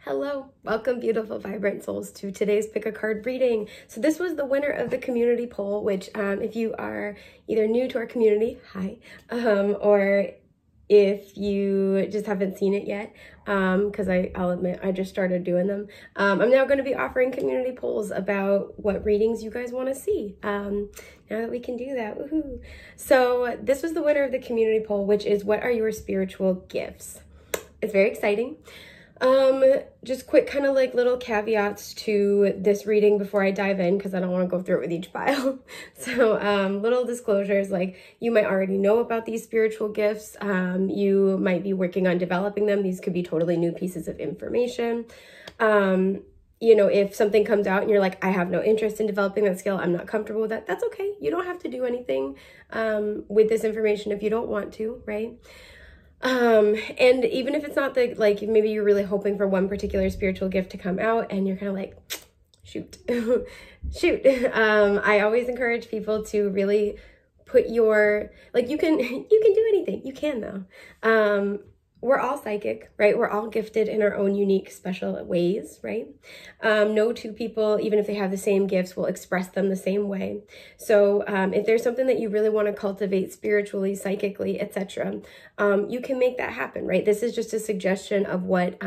Hello, welcome beautiful vibrant souls to today's pick a card reading. So this was the winner of the community poll, which if you are either new to our community, hi, or if you just haven't seen it yet, because I'll admit I just started doing them. I'm now going to be offering community polls about what readings you guys want to see. Now that we can do that, woohoo! So this was the winner of the community poll, which is what are your spiritual gifts? It's very exciting. Just quick kind of like little caveats to this reading before I dive in, because I don't want to go through it with each pile. So, little disclosures, like you might already know about these spiritual gifts. You might be working on developing them. These could be totally new pieces of information. You know, if something comes out and you're like, I have no interest in developing that skill, I'm not comfortable with that, that's okay. You don't have to do anything, with this information if you don't want to, right? And even if it's not the, like, maybe you're really hoping for one particular spiritual gift to come out and you're kind of like, shoot, shoot. I always encourage people to really put your, like, you can do anything. You can though. We're all psychic, right? We're all gifted in our own unique, special ways, right? No two people, even if they have the same gifts, will express them the same way. So if there's something that you really want to cultivate spiritually, psychically, etc., you can make that happen, right? This is just a suggestion of what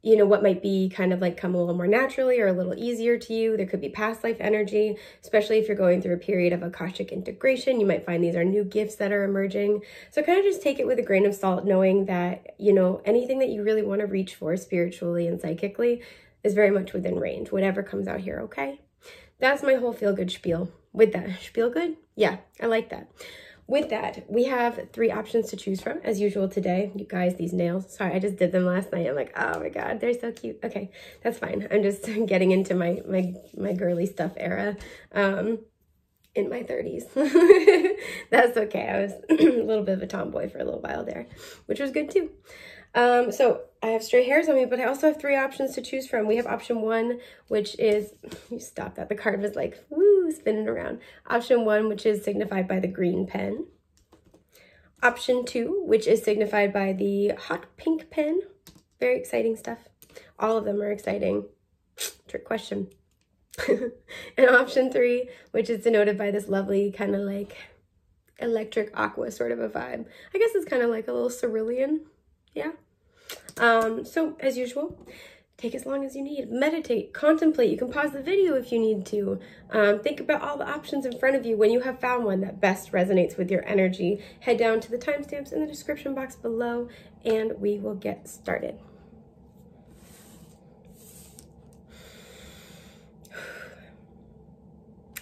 what might be kind of like come a little more naturally or a little easier to you. There could be past life energy, especially if you're going through a period of Akashic integration. You might find these are new gifts that are emerging. So kind of just take it with a grain of salt, knowing that, you know, anything that you really want to reach for spiritually and psychically is very much within range, whatever comes out here, okay? That's my whole feel-good spiel. With that, feel good? Yeah, I like that. With that, we have 3 options to choose from, as usual today. You guys, these nails, sorry, I just did them last night. I'm like, oh my God, they're so cute. Okay, that's fine. I'm just getting into my girly stuff era in my 30s. That's okay. I was a little bit of a tomboy for a little while there, which was good too. So I have straight hairs on me, but I also have 3 options to choose from. We have option 1, which is, you stop that, the card was like, woo, spinning around. Option 1, which is signified by the green pen. Option 2, which is signified by the hot pink pen. Very exciting stuff. All of them are exciting. Trick question. And option 3, which is denoted by this lovely kind of like electric aqua sort of a vibe. I guess it's kind of like a little cerulean. Yeah. So as usual, take as long as you need. Meditate, contemplate. You can pause the video if you need to. Think about all the options in front of you. When you have found one that best resonates with your energy, head down to the timestamps in the description box below and we will get started.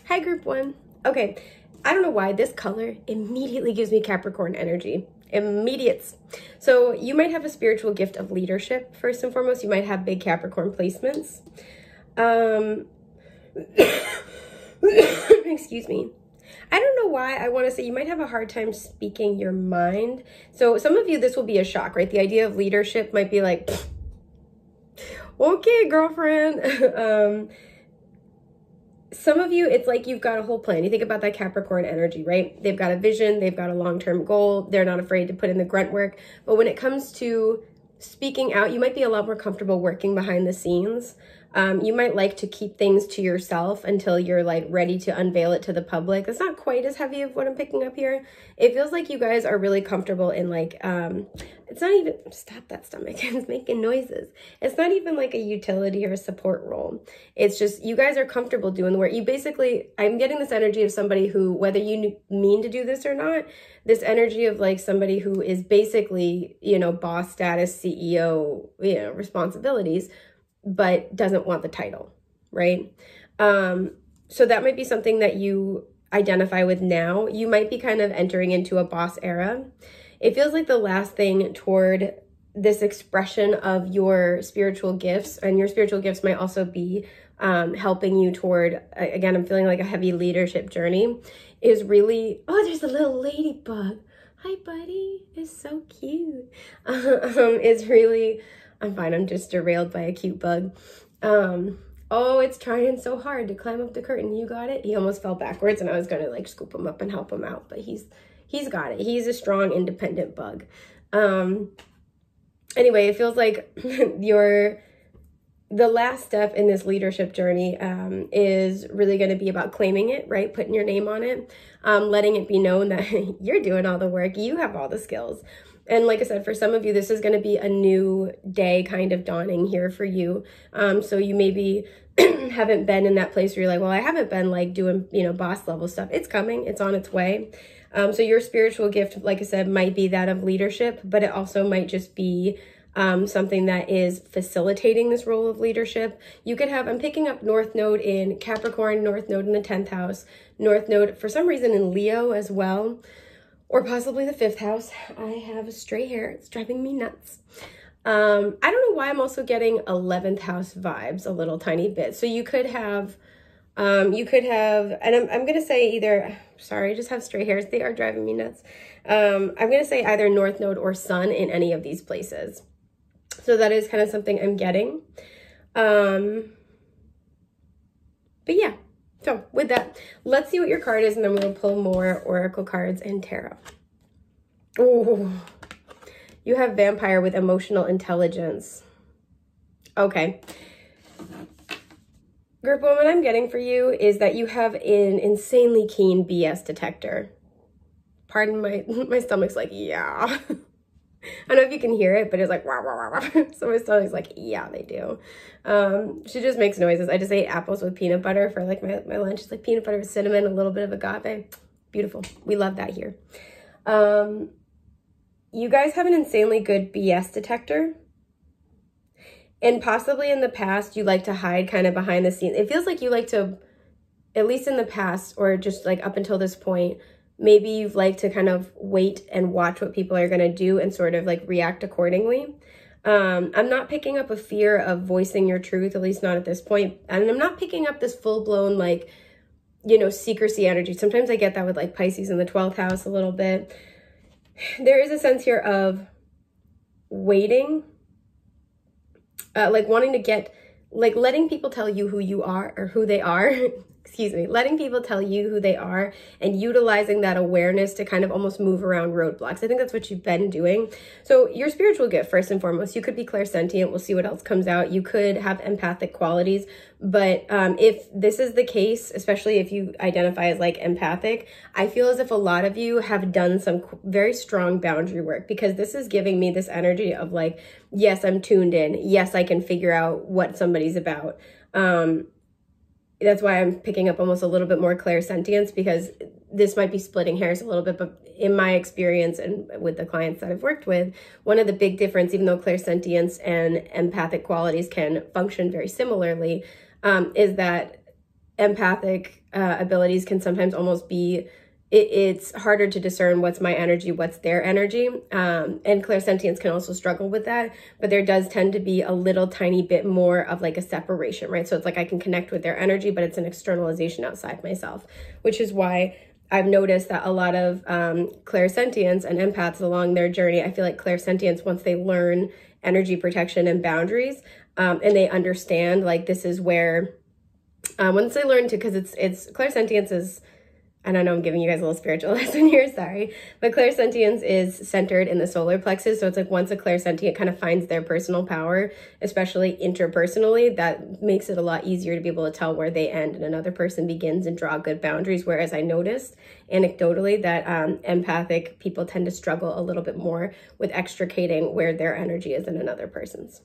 Hi, group 1. Okay, I don't know why this color immediately gives me Capricorn energy. Immediate. So you might have a spiritual gift of leadership. First and foremost, you might have big Capricorn placements. Excuse me. I don't know why I want to say you might have a hard time speaking your mind. So some of you, this will be a shock, right? The idea of leadership might be like, okay, girlfriend. Some of you, it's like you've got a whole plan. You think about that Capricorn energy, right? They've got a vision. They've got a long-term goal. They're not afraid to put in the grunt work. But when it comes to speaking out, you might be a lot more comfortable working behind the scenes. You might like to keep things to yourself until you're like ready to unveil it to the public. It's not quite as heavy of what I'm picking up here. It feels like you guys are really comfortable in like, it's not even, stop that stomach, it's making noises. It's not even like a utility or a support role. It's just, you guys are comfortable doing the work. You basically, I'm getting this energy of somebody who, whether you mean to do this or not, this energy of like somebody who is basically, you know, boss status, CEO, you know, responsibilities, but doesn't want the title, right? So that might be something that you identify with now. You might be kind of entering into a boss era. It feels like the last thing toward this expression of your spiritual gifts, and your spiritual gifts might also be helping you toward, again, I'm feeling like a heavy leadership journey, is really, oh, there's a little ladybug. Hi, buddy. It's so cute. It's really, I'm fine. I'm just derailed by a cute bug. Oh, it's trying so hard to climb up the curtain. You got it? He almost fell backwards and I was going to like scoop him up and help him out, but he's got it. He's a strong, independent bug. anyway, it feels like the last step in this leadership journey is really going to be about claiming it, right? Putting your name on it, letting it be known that you're doing all the work, you have all the skills. And like I said, for some of you, this is going to be a new day kind of dawning here for you. So you maybe haven't been in that place where you're like, well, I haven't been like doing, boss level stuff. It's coming, it's on its way. So your spiritual gift, like I said, might be that of leadership, but it also might just be something that is facilitating this role of leadership. You could have, I'm picking up North Node in Capricorn, North Node in the 10th house, North Node for some reason in Leo as well, or possibly the 5th house. I have stray hair, it's driving me nuts. I don't know why I'm also getting 11th house vibes a little tiny bit. So you could have, and I'm going to say either, sorry, I just have stray hairs. They are driving me nuts. I'm going to say either North Node or Sun in any of these places. So that is kind of something I'm getting. But yeah, so with that, let's see what your card is, and then we'll pull more oracle cards and tarot. Oh, you have vampire with emotional intelligence. Okay. Group, what I'm getting for you is that you have an insanely keen BS detector. Pardon my stomach's like, yeah. I don't know if you can hear it, but it's like, wah, wah, wah, wah. So my stomach's like, yeah, they do. She just makes noises. I just ate apples with peanut butter for like my lunch. It's like peanut butter with cinnamon, a little bit of agave. Beautiful. We love that here. You guys have an insanely good BS detector. And possibly in the past, you like to hide kind of behind the scenes. It feels like you like to, at least in the past, or just like up until this point, maybe you've liked to kind of wait and watch what people are going to do and sort of like react accordingly. I'm not picking up a fear of voicing your truth, at least not at this point. And I'm not picking up this full-blown like, secrecy energy. Sometimes I get that with like Pisces in the 12th house a little bit. There is a sense here of waiting, like wanting to get, like letting people tell you who you are or who they are. Excuse me, letting people tell you who they are and utilizing that awareness to kind of almost move around roadblocks. I think that's what you've been doing. So your spiritual gift, first and foremost, you could be clairsentient. We'll see what else comes out. You could have empathic qualities. But if this is the case, especially if you identify as like empathic, I feel as if a lot of you have done some very strong boundary work, because this is giving me this energy of like, yes, I'm tuned in. Yes, I can figure out what somebody's about. That's why I'm picking up almost a little bit more clairsentience, because this might be splitting hairs a little bit, but in my experience and with the clients that I've worked with, one of the big difference, even though clairsentience and empathic qualities can function very similarly, is that empathic abilities can sometimes almost be, it's harder to discern what's my energy, what's their energy. And clairsentience can also struggle with that, but there does tend to be a little tiny bit more of like a separation, right? So it's like I can connect with their energy, but it's an externalization outside myself, which is why I've noticed that a lot of clairsentience and empaths along their journey, I feel like clairsentience, once they learn energy protection and boundaries, and they understand like this is where, once they learn to, because it's clairsentience is, I don't know, I'm giving you guys a little spiritual lesson here, sorry. But clairsentience is centered in the solar plexus. So it's like once a clairsentient kind of finds their personal power, especially interpersonally, that makes it a lot easier to be able to tell where they end and another person begins and draw good boundaries. Whereas I noticed anecdotally that empathic people tend to struggle a little bit more with extricating where their energy is in another person's.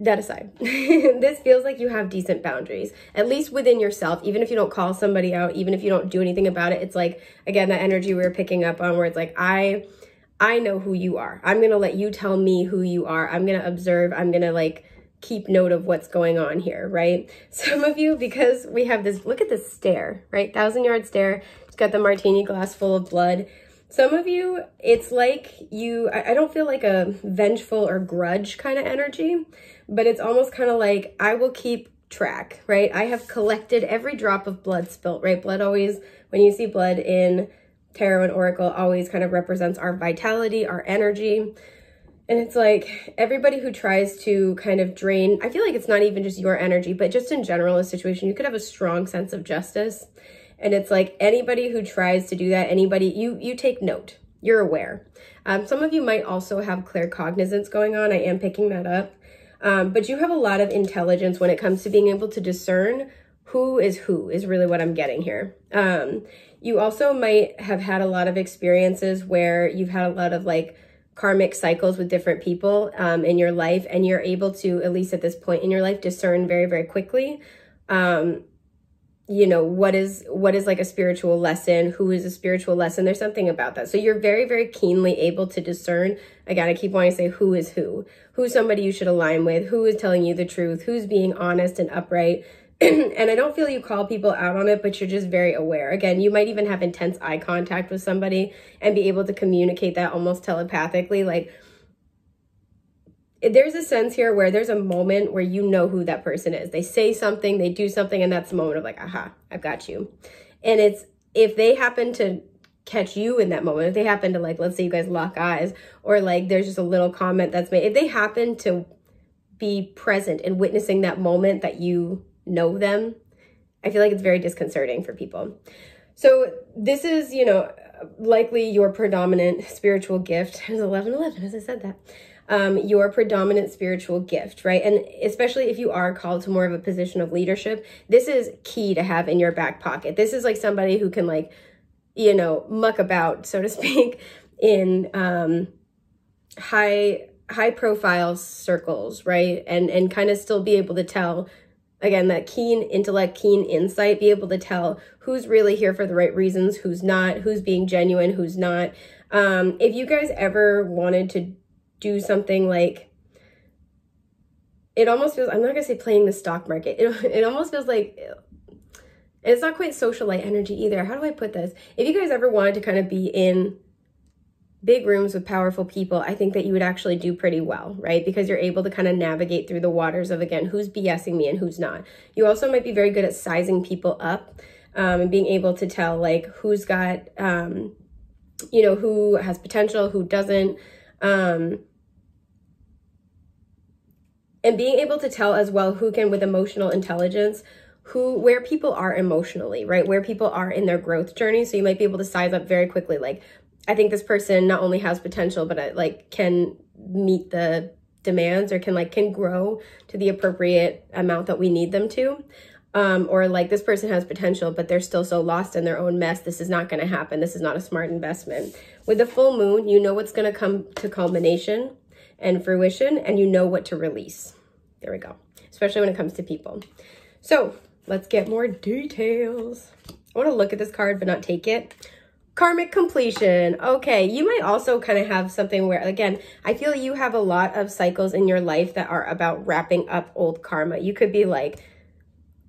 That aside, this feels like you have decent boundaries, at least within yourself. Even if you don't call somebody out, even if you don't do anything about it, it's like, again, that energy we were picking up on where it's like, I know who you are. I'm going to let you tell me who you are. I'm going to observe. I'm going to like keep note of what's going on here, right? Some of you, because we have this, look at this stare, right? 1,000-yard stare. It's got the martini glass full of blood. Some of you, it's like I don't feel like a vengeful or grudge kind of energy, but it's almost kind of like, I will keep track, right? I have collected every drop of blood spilt, right? Blood always, when you see blood in tarot and oracle, always kind of represents our vitality, our energy. And it's like everybody who tries to kind of drain, I feel like it's not even just your energy, but just in general, a situation, you could have a strong sense of justice. And it's like anybody who tries to do that, anybody, you take note, You're aware. Some of you might also have claircognizance going on. I am picking that up. But you have a lot of intelligence when it comes to being able to discern who is really what I'm getting here. You also might have had a lot of experiences where you've had a lot of like karmic cycles with different people in your life, and you're able to, at least at this point in your life, discern very, very quickly, you know, what is like a spiritual lesson, who is a spiritual lesson. There's something about that. So you're very, very keenly able to discern. Again, I keep wanting to say who is who's somebody you should align with, who is telling you the truth, who's being honest and upright. And I don't feel you call people out on it, but you're just very aware. Again, you might even have intense eye contact with somebody and be able to communicate that almost telepathically. Like, there's a sense here where there's a moment where you know who that person is. They say something, they do something, and that's the moment of like, aha, I've got you. And it's, if they happen to catch you in that moment, if they happen to, like, let's say you guys lock eyes, or like there's just a little comment that's made, if they happen to be present and witnessing that moment that you know them, I feel like it's very disconcerting for people. So this is, you know, likely your predominant spiritual gift. It was 11:11 as I said that. Your predominant spiritual gift, right? And especially if you are called to more of a position of leadership, this is key to have in your back pocket. This is like somebody who can, like, you know, muck about, so to speak, in high profile circles, right? And kind of still be able to tell, again, that keen intellect, keen insight, be able to tell who's really here for the right reasons, who's not, who's being genuine, who's not. If you guys ever wanted to do something like, it almost feels, I'm not gonna say playing the stock market. It almost feels like, it's not quite socialite energy either. How do I put this? If you guys ever wanted to kind of be in big rooms with powerful people, I think that you would actually do pretty well, right? Because you're able to kind of navigate through the waters of, again, who's BSing me and who's not. You also might be very good at sizing people up and being able to tell, like, who's got, you know, who has potential, who doesn't. And being able to tell as well who can, with emotional intelligence, where people are emotionally, right? Where people are in their growth journey. So you might be able to size up very quickly. Like, I think this person not only has potential, but like can meet the demands, or can grow to the appropriate amount that we need them to. Or like, this person has potential, but they're still so lost in their own mess. This is not going to happen. This is not a smart investment. With the full moon, you know what's going to come to culmination and fruition, and you know what to release. There we go. Especially when it comes to people. So let's get more details. I want to look at this card, but not take it. Karmic completion. Okay, you might also kind of have something where, again, I feel you have a lot of cycles in your life that are about wrapping up old karma. You could be like,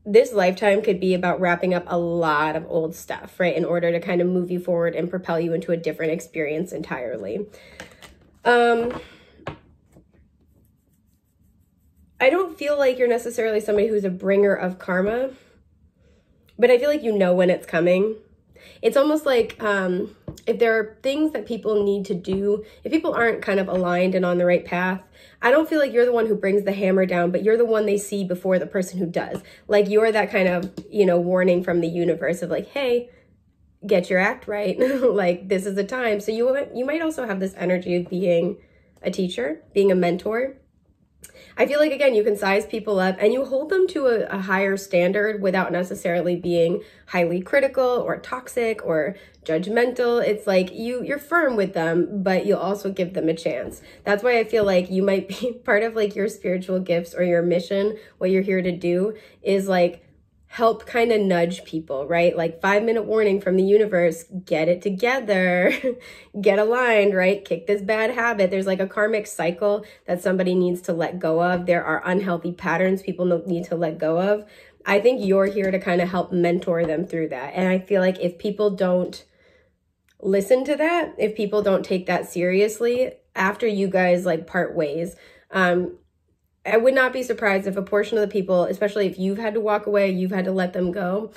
this lifetime could be about wrapping up a lot of old stuff, right? In order to kind of move you forward and propel you into a different experience entirely. I don't feel like you're necessarily somebody who's a bringer of karma, but I feel like you know when it's coming. It's almost like if there are things that people need to do, if people aren't kind of aligned and on the right path, I don't feel like you're the one who brings the hammer down, but you're the one they see before the person who does. Like, you're that kind of, you know, warning from the universe of like, hey, get your act right. Like, this is the time. So you might also have this energy of being a teacher, being a mentor. I feel like, again, you can size people up and you hold them to a higher standard without necessarily being highly critical or toxic or judgmental. It's like you're firm with them, but you'll also give them a chance. That's why I feel like you might be part of like your spiritual gifts or your mission. What you're here to do is like help kind of nudge people, right? Like 5-minute warning from the universe, get it together, get aligned, right? Kick this bad habit. There's like a karmic cycle that somebody needs to let go of. There are unhealthy patterns people need to let go of. I think you're here to kind of help mentor them through that. And I feel like if people don't listen to that, if people don't take that seriously, after you guys like part ways, I would not be surprised if a portion of the people, especially if you've had to walk away, you've had to let them go,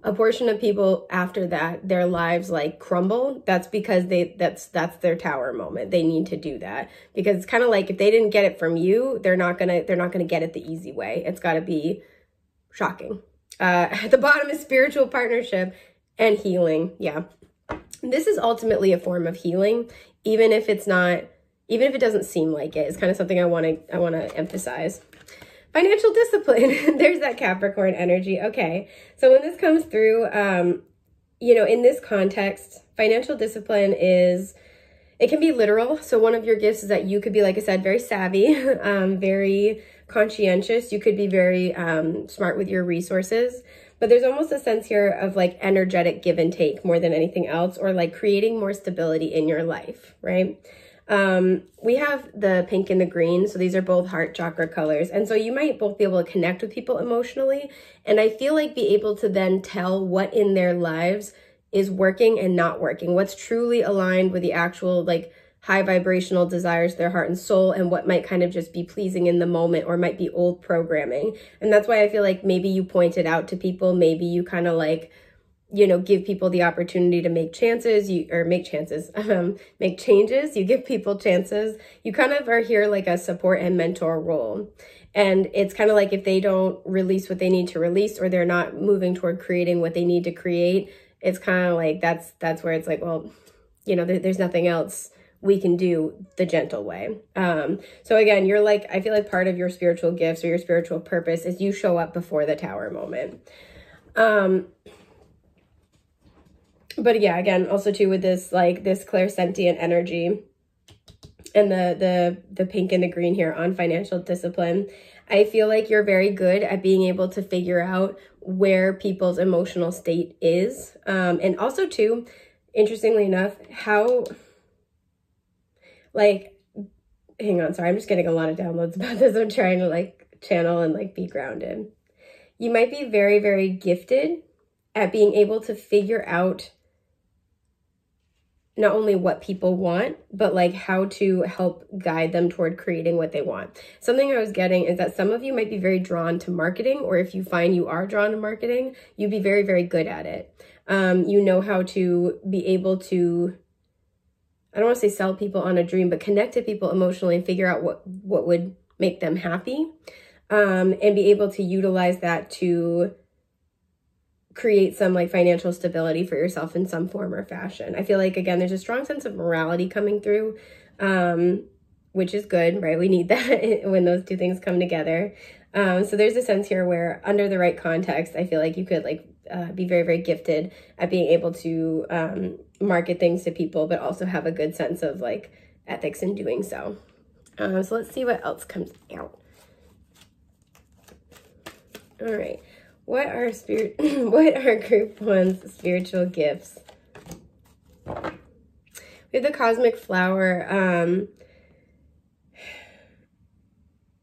a portion of people after that, their lives like crumble. That's because that's their tower moment. They need to do that because it's kind of like if they didn't get it from you, they're not gonna get it the easy way. It's got to be shocking. At the bottom is spiritual partnership and healing. Yeah. This is ultimately a form of healing, even if it's not, even if it doesn't seem like it. It's kind of something I want to emphasize. Financial discipline. There's that Capricorn energy. Okay. So when this comes through, you know, in this context, financial discipline is, it can be literal. So one of your gifts is that you could be, like I said, very savvy, very conscientious. You could be very smart with your resources. But there's almost a sense here of like energetic give and take more than anything else, or like creating more stability in your life, right? We have the pink and the green. So these are both heart chakra colors. And so you might both be able to connect with people emotionally. And I feel like be able to then tell what in their lives is working and not working, what's truly aligned with the actual like high vibrational desires of their heart and soul, and what might kind of just be pleasing in the moment or might be old programming. And that's why I feel like maybe you point it out to people, maybe you kind of like, you know, give people the opportunity to make chances, make changes, you give people chances. You kind of are here like a support and mentor role. And it's kind of like if they don't release what they need to release, or they're not moving toward creating what they need to create, it's kind of like, that's where it's like, well, you know, there's nothing else we can do the gentle way. So again, you're like, I feel like part of your spiritual gifts or your spiritual purpose is you show up before the Tower moment. But yeah, again, also too with this, like this clairsentient energy and the pink and the green here on financial discipline, I feel like you're very good at being able to figure out where people's emotional state is. And also too, interestingly enough, how, like, hang on, sorry, I'm just getting a lot of downloads about this. I'm trying to like channel and like be grounded. You might be very, very gifted at being able to figure out not only what people want, but like how to help guide them toward creating what they want. Something I was getting is that some of you might be very drawn to marketing, or if you find you are drawn to marketing, you'd be very, very good at it. You know how to be able to, I don't want to say sell people on a dream, but connect to people emotionally and figure out what would make them happy, and be able to utilize that to create some like financial stability for yourself in some form or fashion. I feel like, again, there's a strong sense of morality coming through, which is good, right? We need that when those two things come together. So there's a sense here where under the right context, I feel like you could like be very, very gifted at being able to market things to people, but also have a good sense of like ethics in doing so. So let's see what else comes out. All right. What are group one's spiritual gifts? We have the cosmic flower.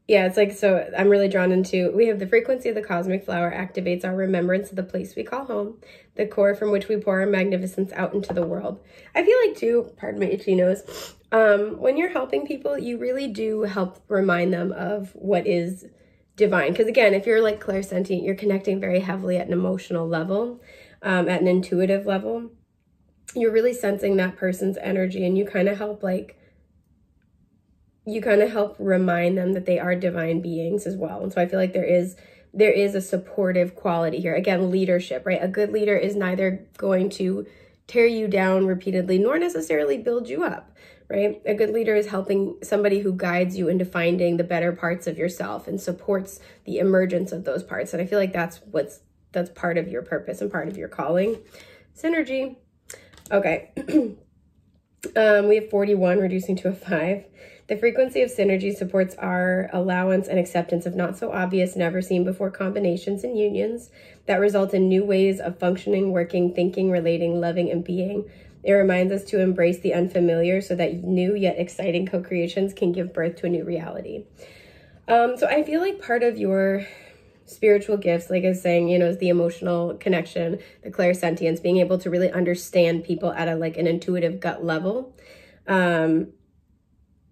Yeah, it's like, so I'm really drawn into, we have the frequency of the cosmic flower activates our remembrance of the place we call home, the core from which we pour our magnificence out into the world. I feel like too, pardon my itchy nose, when you're helping people, you really do help remind them of what is divine. Because again, if you're like clairsentient, you're connecting very heavily at an emotional level, at an intuitive level. You're really sensing that person's energy, and you kind of help remind them that they are divine beings as well. And so I feel like there is a supportive quality here. Again, leadership, right? A good leader is neither going to tear you down repeatedly, nor necessarily build you up, right? A good leader is helping somebody who guides you into finding the better parts of yourself and supports the emergence of those parts. And I feel like that's part of your purpose and part of your calling. Synergy. Okay. We have 41 reducing to a 5. The frequency of synergy supports our allowance and acceptance of not so obvious, never seen before combinations and unions that result in new ways of functioning, working, thinking, relating, loving, and being. It reminds us to embrace the unfamiliar so that new yet exciting co-creations can give birth to a new reality. So I feel like part of your spiritual gifts, like I was saying, you know, is the emotional connection, the clairsentience, being able to really understand people at an intuitive gut level.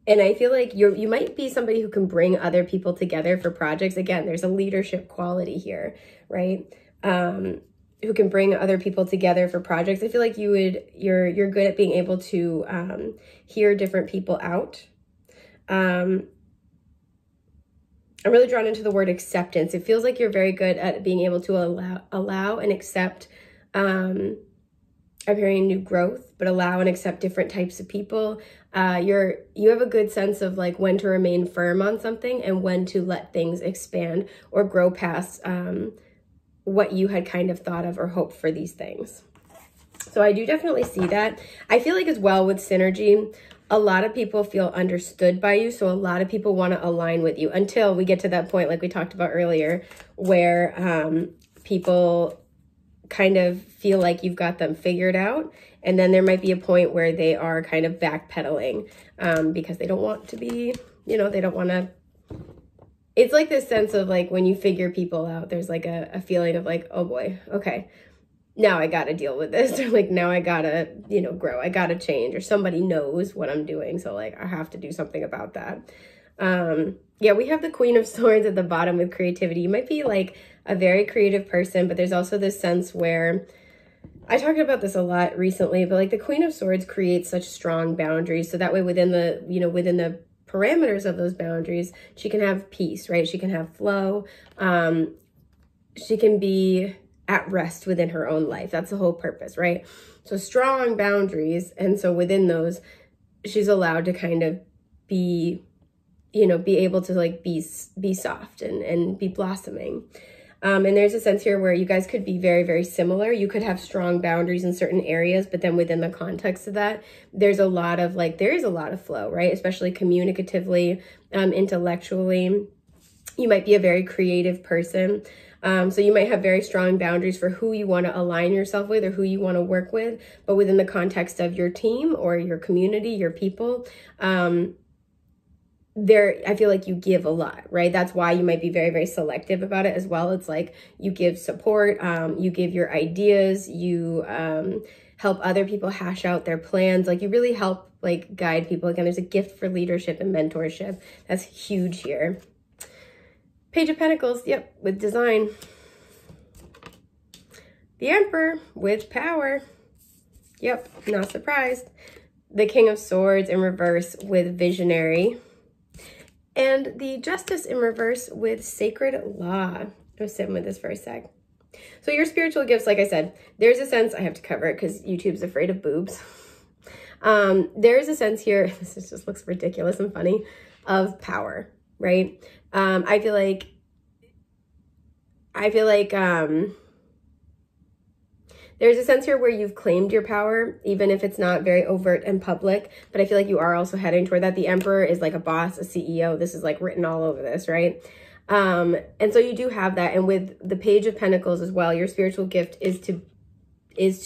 And I feel like you might be somebody who can bring other people together for projects. Again, there's a leadership quality here, right? Who can bring other people together for projects. I feel like you're good at being able to hear different people out. I'm really drawn into the word acceptance. It feels like you're very good at being able to allow and accept I'm hearing new growth, but allow and accept different types of people. You have a good sense of like when to remain firm on something and when to let things expand or grow past what you had kind of thought of or hoped for these things. So I do definitely see that. I feel like as well with synergy, a lot of people feel understood by you. So a lot of people want to align with you until we get to that point, like we talked about earlier, where people kind of feel like you've got them figured out. And then there might be a point where they are kind of backpedaling because they don't want to be, you know, they don't want to. It's like this sense of like when you figure people out, there's like a feeling of like, oh boy, okay, now I got to deal with this. Or like, now I got to, you know, grow. I got to change, or somebody knows what I'm doing. So like, I have to do something about that. Yeah, we have the Queen of Swords at the bottom with creativity. You might be like a very creative person, but there's also this sense where I talked about this a lot recently, but like the Queen of Swords creates such strong boundaries. So that way within the, you know, within the parameters of those boundaries, she can have peace, right? She can have flow. She can be at rest within her own life. That's the whole purpose, right? So strong boundaries. And so within those, she's allowed to kind of be, you know, be able to like be soft and be blossoming. And there's a sense here where you guys could be very, very similar. You could have strong boundaries in certain areas, but then within the context of that, there's a lot of like, there is a lot of flow, right? Especially communicatively, intellectually. You might be a very creative person. So you might have very strong boundaries for who you want to align yourself with or who you want to work with, but within the context of your team or your community, your people, I feel like you give a lot, right? That's why you might be very, very selective about it as well. It's like you give support, you give your ideas, you help other people hash out their plans. Like you really help like guide people. Again, there's a gift for leadership and mentorship. That's huge here. Page of Pentacles, yep, with design. The Emperor with power. Yep, not surprised. The King of Swords in reverse with visionary. And the Justice in reverse with sacred law. I was sitting with this for a sec. So your spiritual gifts, like I said, there's a sense, I have to cover it because YouTube's afraid of boobs. There's a sense here, this just looks ridiculous and funny, of power, right? I feel like there's a sense here where you've claimed your power, even if it's not very overt and public, but I feel like you are also heading toward that. The Emperor is like a boss, a CEO. This is like written all over this, right? And so you do have that. And with the Page of Pentacles as well, your spiritual gift is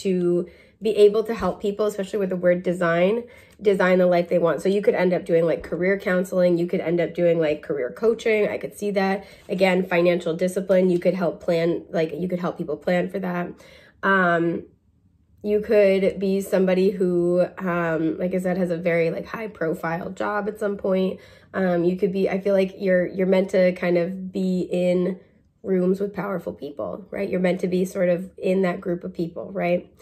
to be able to help people, especially with the word design the life they want. So you could end up doing like career counseling. You could end up doing like career coaching. I could see that. Again, financial discipline. You could help plan, like you could help people plan for that. You could be somebody who, like I said, has a very like high profile job at some point. You could be, I feel like you're meant to kind of be in rooms with powerful people, right? You're meant to be sort of in that group of people, right?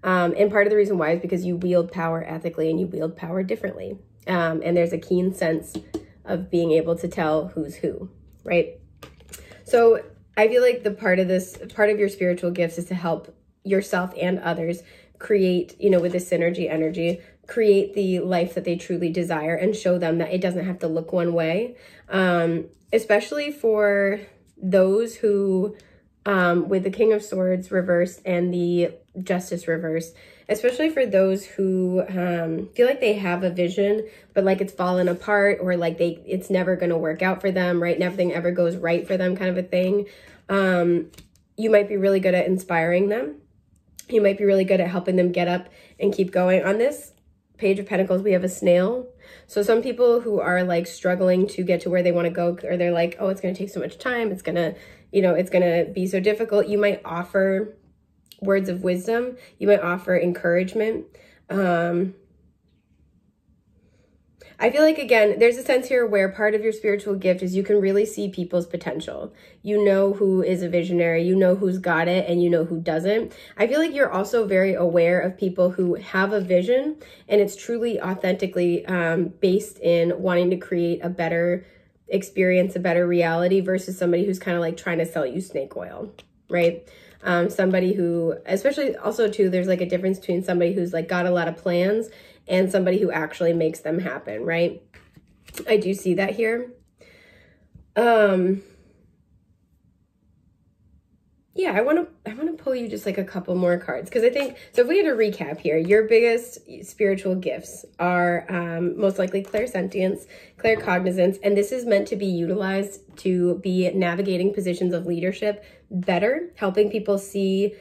And part of the reason why is because you wield power ethically and you wield power differently. And there's a keen sense of being able to tell who's who, right? So I feel like the part of your spiritual gifts is to help yourself and others create, you know, with this synergy energy, create the life that they truly desire and show them that it doesn't have to look one way. Especially for those who, with the King of Swords reversed and the Justice reversed, especially for those who feel like they have a vision, but like it's fallen apart or like it's never going to work out for them, right? Nothing ever goes right for them kind of a thing. You might be really good at inspiring them. You might be really good at helping them get up and keep going. On this Page of Pentacles, we have a snail. So some people who are like struggling to get to where they want to go, or they're like, oh, it's going to take so much time. It's going to, you know, it's going to be so difficult. You might offer words of wisdom. You might offer encouragement. I feel like, again, there's a sense here where part of your spiritual gift is you can really see people's potential. You know who is a visionary, you know who's got it, and you know who doesn't. I feel like you're also very aware of people who have a vision, and it's truly authentically based in wanting to create a better experience, a better reality, versus somebody who's kind of like trying to sell you snake oil, right? somebody who, especially also too, there's like a difference between somebody who's like got a lot of plans and somebody who actually makes them happen, right? I do see that here. Yeah, I want to pull you just like a couple more cards, because I think, so if we had to recap here, your biggest spiritual gifts are most likely clairsentience, claircognizance, and this is meant to be utilized to be navigating positions of leadership better, helping people see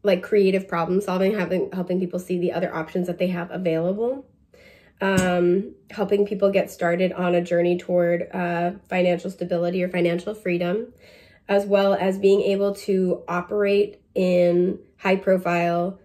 like creative problem solving, helping people see the other options that they have available. Helping people get started on a journey toward financial stability or financial freedom, as well as being able to operate in high profile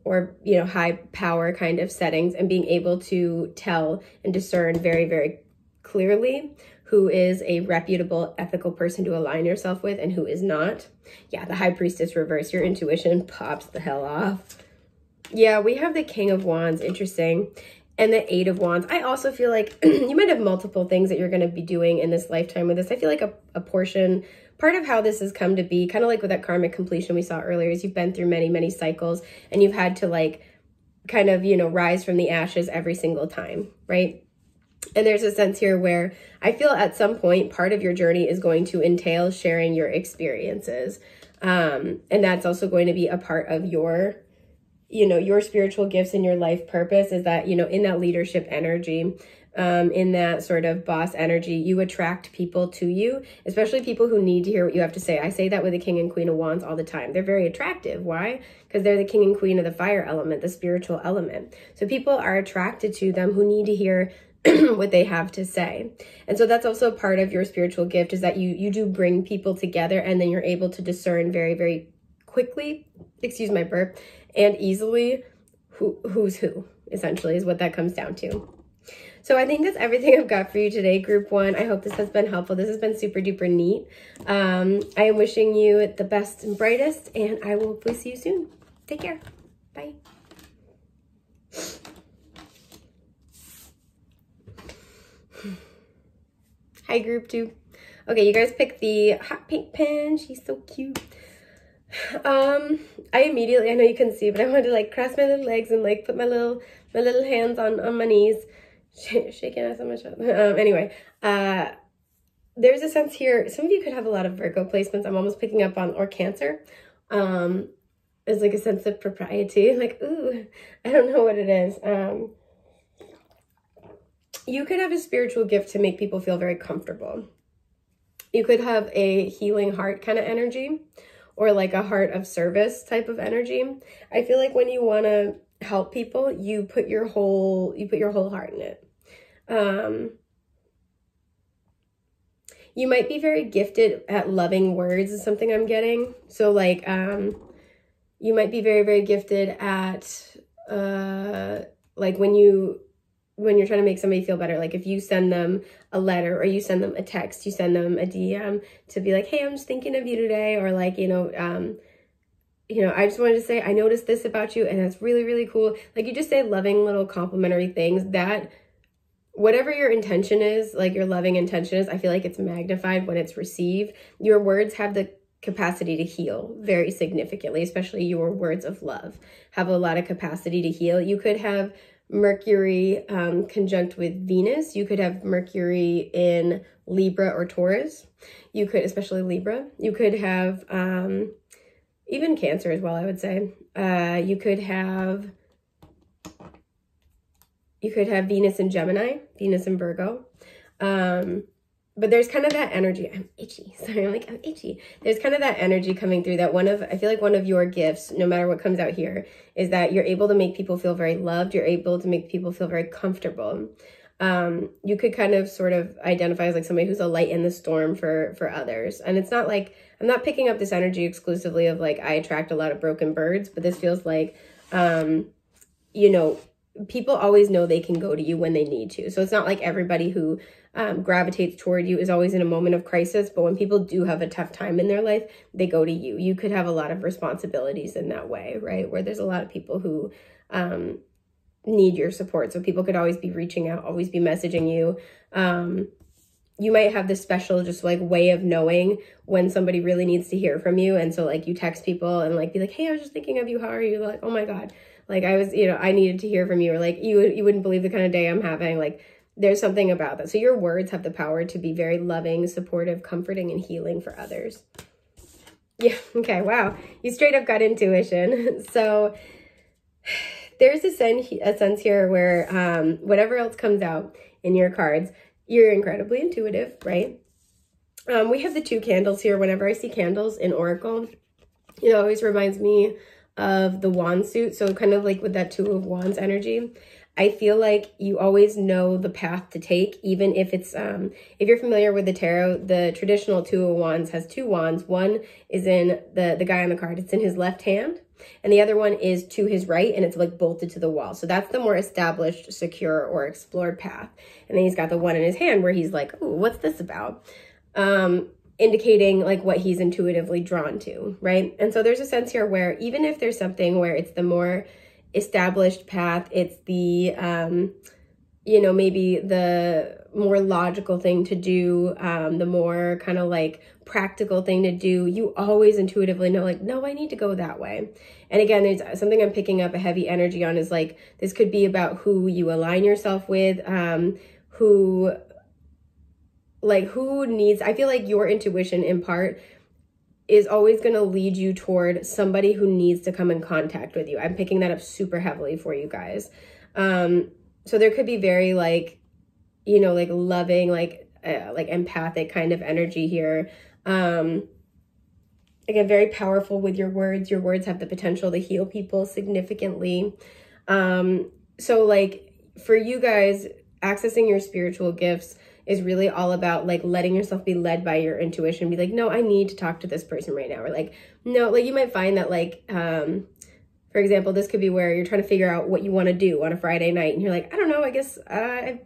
or, you know, high power kind of settings, and being able to tell and discern very, very clearly who is a reputable, ethical person to align yourself with and who is not. Yeah, the High Priestess reverse, your intuition pops the hell off. Yeah, we have the King of Wands, interesting. And the Eight of Wands. I also feel like you might have multiple things that you're going to be doing in this lifetime with this. I feel like a portion, part of how this has come to be, kind of like with that karmic completion we saw earlier, is you've been through many, many cycles, and you've had to like kind of, you know, rise from the ashes every single time, right? And there's a sense here where I feel at some point part of your journey is going to entail sharing your experiences. And that's also going to be a part of your, you know, your spiritual gifts and your life purpose, is that, you know, in that leadership energy, in that sort of boss energy, you attract people to you, especially people who need to hear what you have to say. I say that with the King and Queen of Wands all the time. They're very attractive. Why? Because they're the king and queen of the fire element, the spiritual element. So people are attracted to them who need to hear what they have to say. And so that's also part of your spiritual gift, is that you do bring people together, and then you're able to discern very, very quickly, excuse my burp, and easily who's who, essentially, is what that comes down to. So I think that's everything I've got for you today, Group 1. I hope this has been helpful. This has been super duper neat. I am wishing you the best and brightest, and I will see you soon. Take care. Bye. Hi, Group 2. Okay, you guys picked the hot pink pen. She's so cute. I immediately, I know you couldn't see, but I wanted to like cross my little legs and like put my little hands on my knees, shaking out so much. Anyway, there's a sense here, some of you could have a lot of Virgo placements. I'm almost picking up on, or Cancer. There's like a sense of propriety, like, ooh, I don't know what it is. You could have a spiritual gift to make people feel very comfortable. You could have a healing heart kind of energy, or like a heart of service type of energy. I feel like when you want to help people, you put your whole heart in it. You might be very gifted at loving words, is something I'm getting. So like, you might be very, very gifted at, like when you're trying to make somebody feel better, like if you send them a letter, or you send them a text, you send them a DM to be like, hey, I'm just thinking of you today. Or like, I just wanted to say, I noticed this about you, and that's really, really cool. Like you just say loving little complimentary things that, whatever your intention is, like your loving intention is, I feel like it's magnified when it's received. Your words have the capacity to heal very significantly, especially your words of love have a lot of capacity to heal. You could have Mercury conjunct with Venus. You could have Mercury in Libra or Taurus. You could, especially Libra. You could have even Cancer as well, I would say. You could have Venus in Gemini, Venus in Virgo. But there's kind of that energy. I'm itchy. Sorry, I'm itchy. There's kind of that energy coming through that I feel like one of your gifts, no matter what comes out here, is that you're able to make people feel very loved. You're able to make people feel very comfortable. You could kind of sort of identify as like somebody who's a light in the storm for others. And it's not like, I'm not picking up this energy exclusively of like, I attract a lot of broken birds, but this feels like, people always know they can go to you when they need to. So it's not like everybody who gravitates toward you is always in a moment of crisis, but when people do have a tough time in their life, they go to you. You could have a lot of responsibilities in that way, right? Where there's a lot of people who need your support. So people could always be reaching out, always be messaging you. you might have this special just like way of knowing when somebody really needs to hear from you. And so like you text people and like be like, hey, I was just thinking of you. How are you? Like, oh my God. Like I was, I needed to hear from you, or like you wouldn't believe the kind of day I'm having. Like there's something about that. So your words have the power to be very loving, supportive, comforting, and healing for others. Yeah. Okay. Wow. You straight up got intuition. So there's a sense here where whatever else comes out in your cards, you're incredibly intuitive, right? We have the 2 candles here. Whenever I see candles in Oracle, it always reminds me of the wand suit. So kind of like with that 2 of Wands energy, I feel like you always know the path to take, even if it's, if you're familiar with the tarot, the traditional 2 of Wands has 2 wands. One is in the guy on the card, it's in his left hand, and the other one is to his right, and it's like bolted to the wall. So that's the more established, secure, or explored path. And then he's got the one in his hand where he's like, ooh, what's this about? Indicating like what he's intuitively drawn to, right? And so there's a sense here where even if there's something where it's the more established path, it's the maybe the more logical thing to do, the more kind of like practical thing to do, you always intuitively know like, no, I need to go that way. And again, there's something I'm picking up a heavy energy on is like, this could be about who you align yourself with, who needs, I feel like your intuition in part is always going to lead you toward somebody who needs to come in contact with you. I'm picking that up super heavily for you guys. So there could be very like, like loving, like empathic kind of energy here. Again, very powerful with your words. Your words have the potential to heal people significantly. So like for you guys, accessing your spiritual gifts is really all about like letting yourself be led by your intuition. Be like, no, I need to talk to this person right now. Or like, no, like you might find that like, for example, this could be where you're trying to figure out what you want to do on a Friday night. And you're like, I don't know, I guess I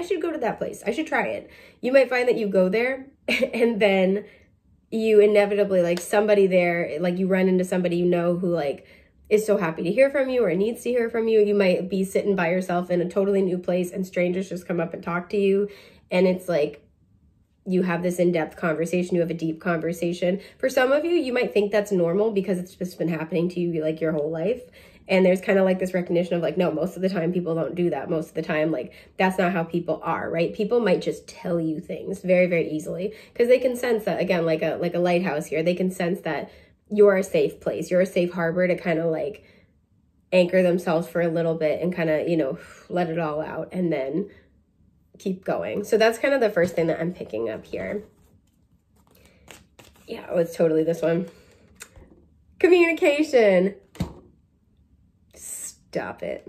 should go to that place. I should try it. You might find that you go there and then you inevitably like somebody there, like you run into somebody who like is so happy to hear from you or needs to hear from you. You might be sitting by yourself in a totally new place and strangers just come up and talk to you. And it's like, you have this in-depth conversation, you have a deep conversation. For some of you, you might think that's normal because it's just been happening to you like your whole life. And there's kind of like this recognition of like, no, most of the time people don't do that. Most of the time, like that's not how people are, right? People might just tell you things very, very easily because they can sense that, again, like a lighthouse here, they can sense that you're a safe place. You're a safe harbor to kind of like anchor themselves for a little bit and kind of, let it all out and then keep going. So that's kind of the first thing that I'm picking up here. Yeah, oh, it's totally this one. Communication. Stop it.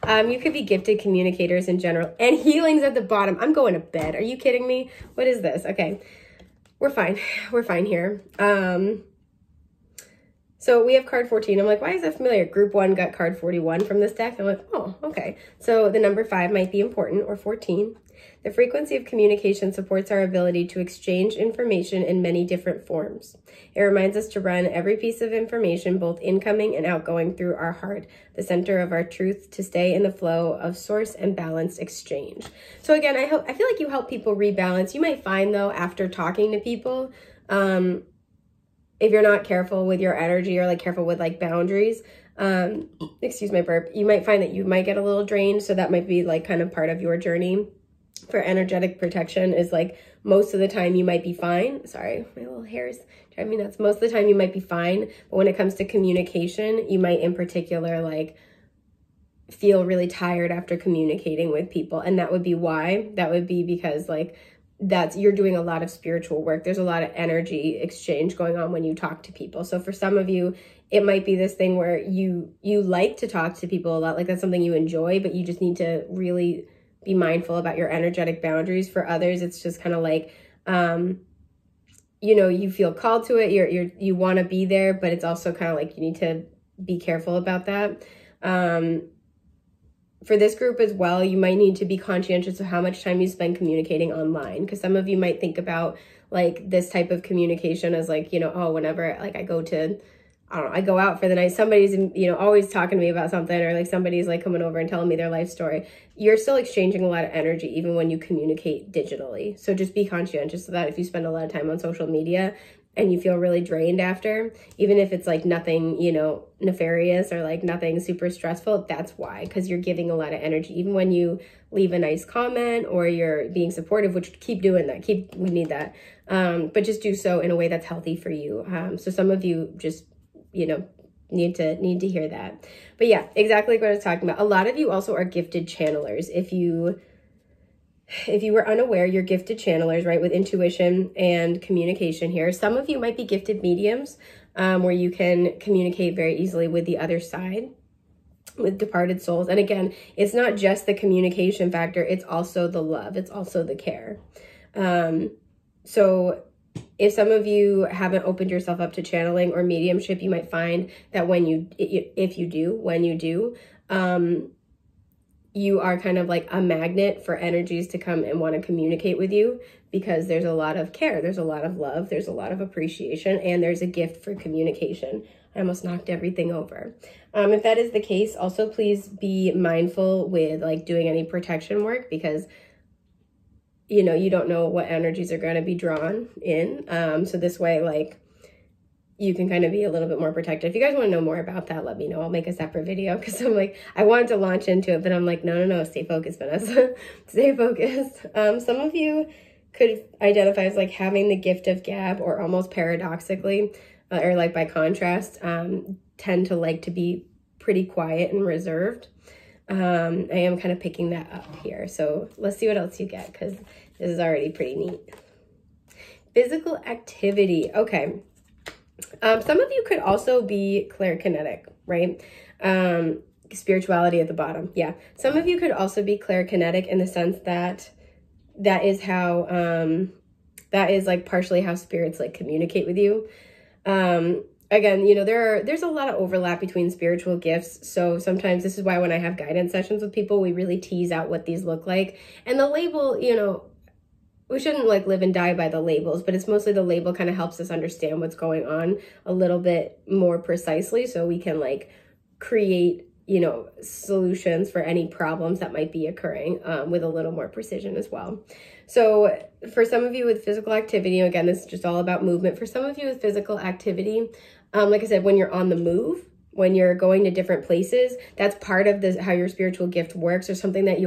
You could be gifted communicators in general, and healing's at the bottom. I'm going to bed. Are you kidding me? What is this? Okay, we're fine. We're fine here. So we have card 14. I'm like, why is that familiar? Group 1 got card 41 from this deck. I'm like, oh, okay. So the number 5 might be important, or 14. The frequency of communication supports our ability to exchange information in many different forms. It reminds us to run every piece of information, both incoming and outgoing, through our heart, the center of our truth, to stay in the flow of source and balanced exchange. So again, I feel like you help people rebalance. You might find though, after talking to people, if you're not careful with your energy or like careful with like boundaries, excuse my burp, you might find that you might get a little drained. So that might be like kind of part of your journey for energetic protection, is like most of the time you might be fine. Sorry, my little hair's driving me nuts. Most of the time you might be fine. But when it comes to communication, you might in particular like feel really tired after communicating with people. And that would be why. That would be because like you're doing a lot of spiritual work. There's a lot of energy exchange going on when you talk to people. So for some of you, it might be this thing where you like to talk to people a lot, like that's something you enjoy, but you just need to really be mindful about your energetic boundaries. For others, it's just kind of like, you feel called to it. You want to be there, but it's also kind of like you need to be careful about that. For this group as well, you might need to be conscientious of how much time you spend communicating online, because some of you might think about like this type of communication as like, oh, whenever like I go to I don't know, I go out for the night, somebody's, you know, always talking to me about something, or like somebody's like coming over and telling me their life story, you're still exchanging a lot of energy even when you communicate digitally. So just be conscientious of that. If you spend a lot of time on social media and you feel really drained after, even if it's like nothing, you know, nefarious or like nothing super stressful, that's why, because you're giving a lot of energy. Even when you leave a nice comment or you're being supportive, which keep doing that, we need that. But just do so in a way that's healthy for you. So some of you just, you know, need to hear that. But yeah, exactly what I was talking about. A lot of you also are gifted channelers. If you were unaware, you're gifted channelers, right? With intuition and communication here. Some of you might be gifted mediums, where you can communicate very easily with the other side, with departed souls. And again, it's not just the communication factor, it's also the love, it's also the care. So if some of you haven't opened yourself up to channeling or mediumship, you might find that when you do, you are kind of like a magnet for energies to come and want to communicate with you, because there's a lot of care, there's a lot of love, there's a lot of appreciation, and there's a gift for communication. I almost knocked everything over. If that is the case, also please be mindful with like doing any protection work, because you know, you don't know what energies are going to be drawn in. So this way, like, you can kind of be a little bit more protected. If you guys want to know more about that, let me know. I'll make a separate video, because I'm like, I wanted to launch into it, but I'm like, no, stay focused, Vanessa. Stay focused. Some of you could identify as like having the gift of gab, or almost paradoxically, or like by contrast, tend to like to be pretty quiet and reserved. I am kind of picking that up here. So let's see what else you get, because this is already pretty neat. Physical activity. Okay. Some of you could also be clairkinetic, right? Spirituality at the bottom. Yeah. Some of you could also be clairkinetic in the sense that that is how, that is like partially how spirits like communicate with you. Again, you know, there's a lot of overlap between spiritual gifts. So sometimes this is why when I have guidance sessions with people, we really tease out what these look like. And the label, you know, we shouldn't like live and die by the labels, but it's mostly the label kind of helps us understand what's going on a little bit more precisely, so we can like create, you know, solutions for any problems that might be occurring with a little more precision as well. So for some of you with physical activity, again, this is just all about movement. For some of you with physical activity, like I said, when you're on the move, when you're going to different places, that's part of this, how your spiritual gift works, or something that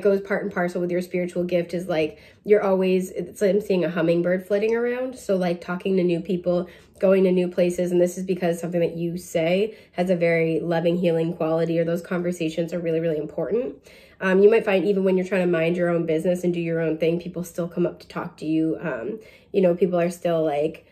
goes part and parcel with your spiritual gift is like, you're always, it's like I'm seeing a hummingbird flitting around. So like talking to new people, going to new places. And this is because something that you say has a very loving, healing quality, or those conversations are really, really important. You might find even when you're trying to mind your own business and do your own thing, people still come up to talk to you. You know, people are still like,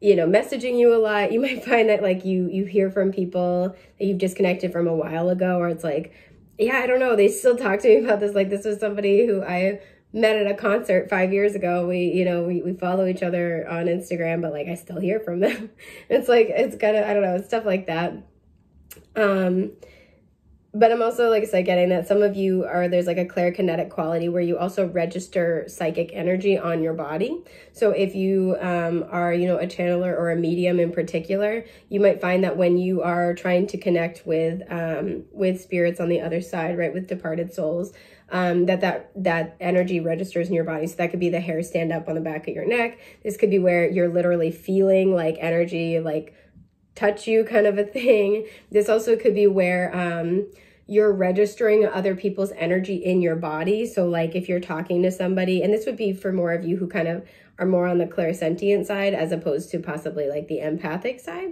you know, messaging you a lot. You might find that like you hear from people that you've disconnected from a while ago, or it's like, yeah, I don't know, they still talk to me about this. Like, this was somebody who I met at a concert 5 years ago. We follow each other on Instagram, but like I still hear from them. It's like, it's kind of, I don't know, it's stuff like that. But I'm also, like I said, getting that some of you there's like a clairkinetic quality where you also register psychic energy on your body. So if you are, you know, a channeler or a medium in particular, you might find that when you are trying to connect with spirits on the other side, right, with departed souls, that energy registers in your body. So that could be the hair stand up on the back of your neck. This could be where you're literally feeling like energy, like touch you kind of a thing. This also could be where you're registering other people's energy in your body. So like if you're talking to somebody, and this would be for more of you who kind of are more on the clairsentient side as opposed to possibly like the empathic side.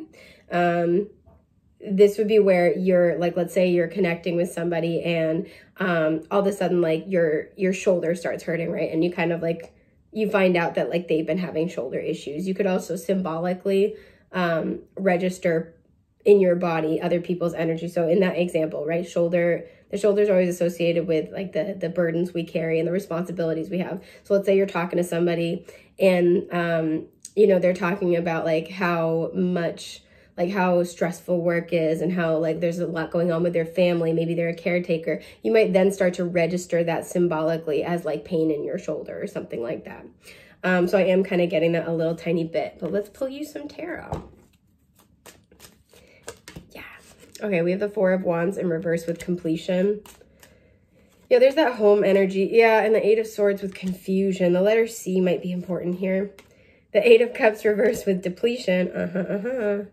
This would be where you're like, let's say you're connecting with somebody and all of a sudden like your shoulder starts hurting, right? And you kind of like, you find out that like they've been having shoulder issues. You could also symbolically register in your body other people's energy. So in that example, right, the shoulder is always associated with like the burdens we carry and the responsibilities we have. So let's say you're talking to somebody and you know, they're talking about like how stressful work is and how like there's a lot going on with their family. Maybe they're a caretaker. You might then start to register that symbolically as like pain in your shoulder or something like that. So I am kind of getting that a little tiny bit, but let's pull you some tarot. Okay, we have the Four of Wands in reverse with completion. Yeah, there's that home energy. Yeah, and the Eight of Swords with confusion. The letter C might be important here. The Eight of Cups reversed with depletion.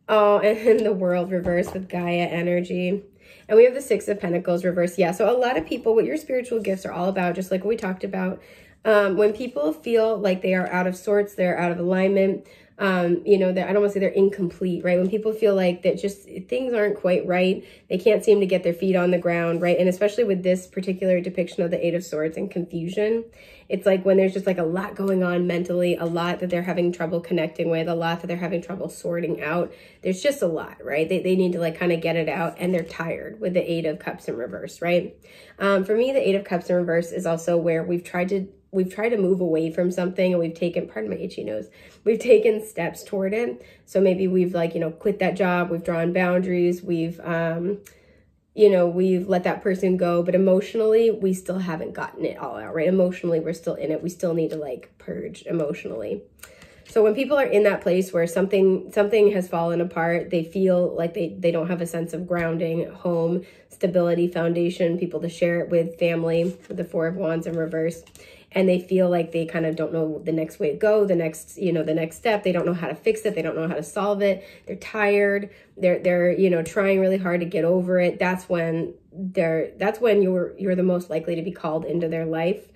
Oh, and the World reversed with Gaia energy. And we have the Six of Pentacles reversed. Yeah, so a lot of people, what your spiritual gifts are all about, just like what we talked about, when people feel like they are out of sorts, they're out of alignment, you know, I don't want to say they're incomplete, right? When people feel like that just things aren't quite right, they can't seem to get their feet on the ground, right? And especially with this particular depiction of the Eight of Swords and confusion, it's like when there's just like a lot going on mentally, a lot that they're having trouble connecting with, a lot that they're having trouble sorting out. There's just a lot, right? They need to like kind of get it out, and they're tired with the Eight of Cups in reverse, right? For me, the Eight of Cups in reverse is also where we've tried to move away from something, and we've taken, pardon my itchy nose, we've taken steps toward it. So maybe we've like, you know, quit that job, we've drawn boundaries, we've, you know, we've let that person go, but emotionally, we still haven't gotten it all out, right? Emotionally, we're still in it. We still need to like purge emotionally. So when people are in that place where something has fallen apart, they feel like they don't have a sense of grounding, home, stability, foundation, people to share it with, family, with the Four of Wands in reverse. And they feel like they kind of don't know the next way to go, the next, you know, the next step. They don't know how to fix it. They don't know how to solve it. They're tired. They're, you know, trying really hard to get over it. That's when you're the most likely to be called into their life.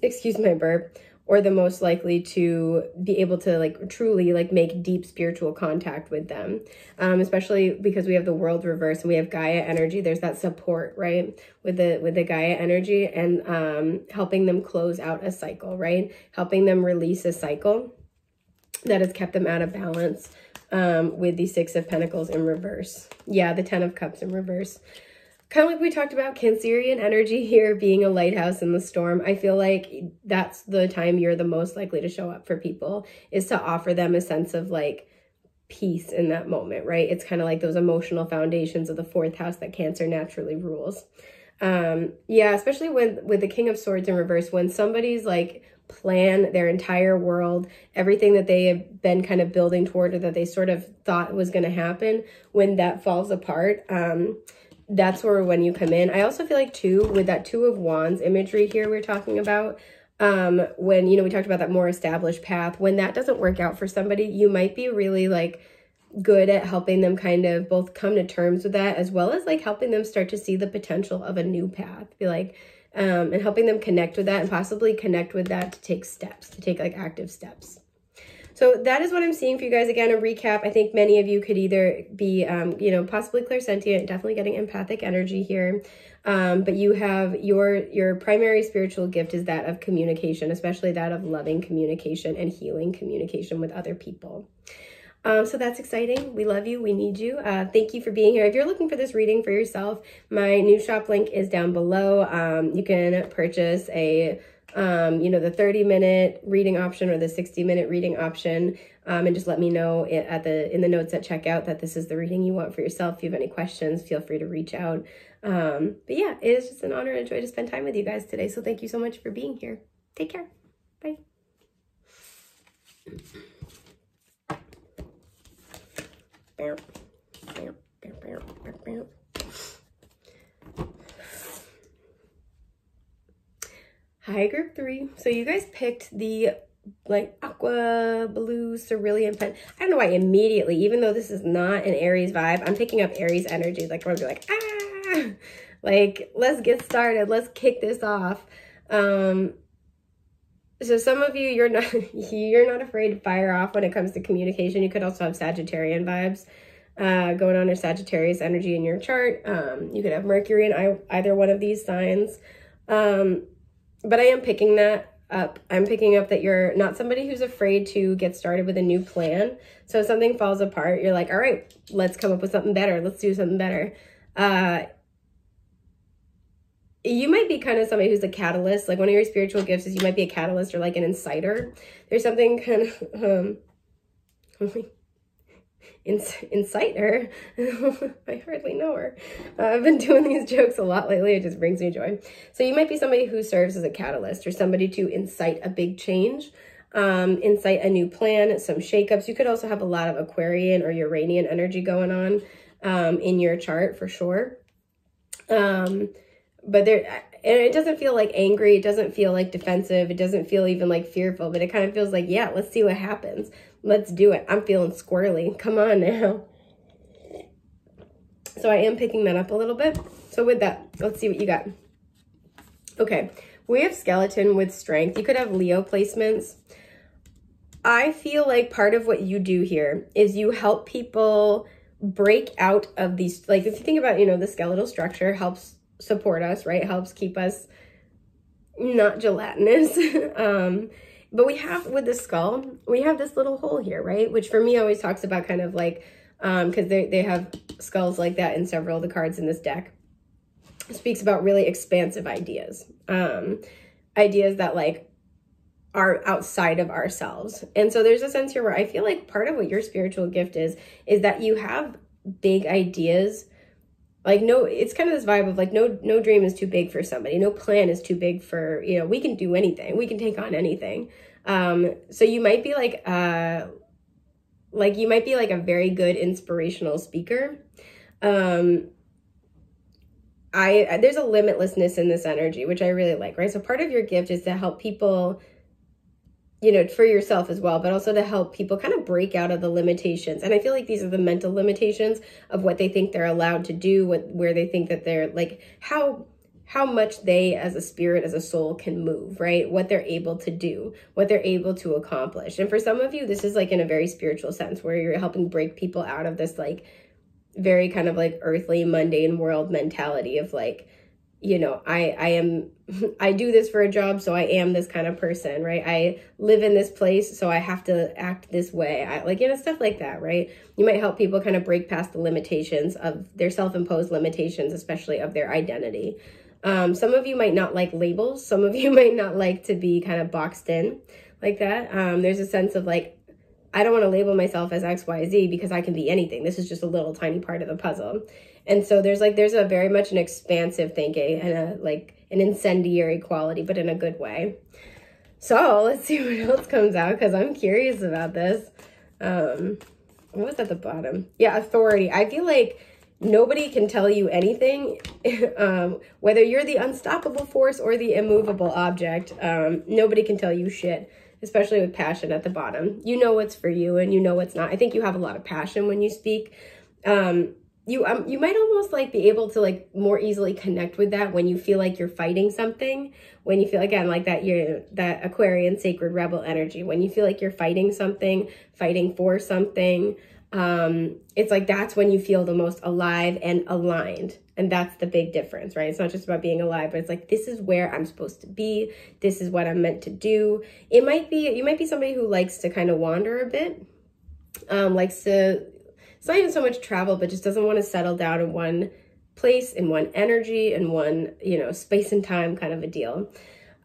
Excuse my burp. Or the most likely to be able to like truly like make deep spiritual contact with them. Especially because we have the World reverse and we have Gaia energy. There's that support, right? With the Gaia energy, and helping them close out a cycle, right? Helping them release a cycle that has kept them out of balance, with the Six of Pentacles in reverse. Yeah, the Ten of Cups in reverse. Kind of like we talked about, Cancerian energy here, being a lighthouse in the storm. I feel like that's the time you're the most likely to show up for people, is to offer them a sense of like peace in that moment, right? It's kind of like those emotional foundations of the fourth house that Cancer naturally rules. Yeah, especially with the King of Swords in reverse, when somebody's like plan their entire world, everything that they have been kind of building toward, or that they sort of thought was going to happen, when that falls apart, that's where when you come in. I also feel like too, with that Two of Wands imagery here we're talking about, when, you know, we talked about that more established path, when that doesn't work out for somebody, you might be really like good at helping them kind of both come to terms with that, as well as like helping them start to see the potential of a new path, be like, and helping them connect with that, and possibly connect with that to take steps, to take like active steps. So that is what I'm seeing for you guys. Again, a recap. I think many of you could either be, you know, possibly clairsentient, definitely getting empathic energy here. But you have your primary spiritual gift is that of communication, especially that of loving communication and healing communication with other people. So that's exciting. We love you. We need you. Thank you for being here. If you're looking for this reading for yourself, my new shop link is down below. You can purchase a you know, the 30-minute reading option or the 60-minute reading option, and just let me know in the notes at checkout that this is the reading you want for yourself. If you have any questions, feel free to reach out. But yeah, it is just an honor and a joy to spend time with you guys today. So thank you so much for being here. Take care. Bye. Hi, group 3. So you guys picked the like aqua blue cerulean pen. I don't know why immediately, even though this is not an Aries vibe, I'm picking up Aries energy. Like, I'm gonna be like, ah, like, let's get started. Let's kick this off. So some of you, you're not afraid to fire off when it comes to communication. You could also have Sagittarian vibes going on, or Sagittarius energy in your chart. You could have Mercury in either one of these signs. But I am picking that up. I'm picking up that you're not somebody who's afraid to get started with a new plan. So if something falls apart, you're like, all right, let's come up with something better. Let's do something better. You might be kind of somebody who's a catalyst. Like, one of your spiritual gifts is you might be a catalyst or like an inciter. There's something kind of, inciter. I hardly know her. I've been doing these jokes a lot lately. It just brings me joy. So you might be somebody who serves as a catalyst, or somebody to incite a big change. incite a new plan, some shakeups. You could also have a lot of Aquarian or Uranian energy going on in your chart for sure. But it doesn't feel like angry. It doesn't feel like defensive. It doesn't feel even like fearful, but it kind of feels like, yeah, let's see what happens. Let's do it. I'm feeling squirrely. Come on now. So I am picking that up a little bit. So with that, let's see what you got. Okay, we have skeleton with strength. You could have Leo placements. I feel like part of what you do here is you help people break out of these, like if you think about, you know, the skeletal structure helps support us, right? Helps keep us not gelatinous. But we have, with the skull, we have this little hole here, right? Which for me always talks about kind of like, because they have skulls like that in several of the cards in this deck. It speaks about really expansive ideas. Ideas that like are outside of ourselves. And so there's a sense here where I feel like part of what your spiritual gift is that you have big ideas. Like, no, it's kind of this vibe of like, no dream is too big for somebody. No plan is too big for, you know, we can do anything. We can take on anything. So you might be like you might be like a very good inspirational speaker. There's a limitlessness in this energy, which I really like, right? So part of your gift is to help people, you know, for yourself as well, but also to help people kind of break out of the limitations. And I feel like these are the mental limitations of what they think they're allowed to do, where they think that they're like, how much they as a spirit, as a soul can move, right? What they're able to do, what they're able to accomplish. And for some of you, this is like in a very spiritual sense where you're helping break people out of this like very kind of like earthly, mundane world mentality of like, you know, I do this for a job, so I am this kind of person, right? I live in this place, so I have to act this way. Like, you know, stuff like that, right? You might help people kind of break past the limitations of their self-imposed limitations, especially of their identity. Some of you might not like labels. Some of you might not like to be kind of boxed in like that. There's a sense of like, I don't want to label myself as X, Y, Z because I can be anything. This is just a little tiny part of the puzzle. And so there's a very much an expansive thinking and an incendiary quality, but in a good way. So let's see what else comes out because I'm curious about this. What was at the bottom? Yeah, authority. I feel like nobody can tell you anything, whether you're the unstoppable force or the immovable object. Nobody can tell you shit, especially with passion at the bottom. You know what's for you and you know what's not. I think you have a lot of passion when you speak. You might almost like be able to like more easily connect with that when you feel like you're fighting something, when you feel again like that Aquarian sacred rebel energy, when you feel like you're fighting something, fighting for something. It's like that's when you feel the most alive and aligned. And that's the big difference, right? It's not just about being alive, but it's like, this is where I'm supposed to be. This is what I'm meant to do. You might be somebody who likes to kind of wander a bit, it's not even so much travel, but just doesn't want to settle down in one place, in one energy, in one, you know, space and time kind of a deal.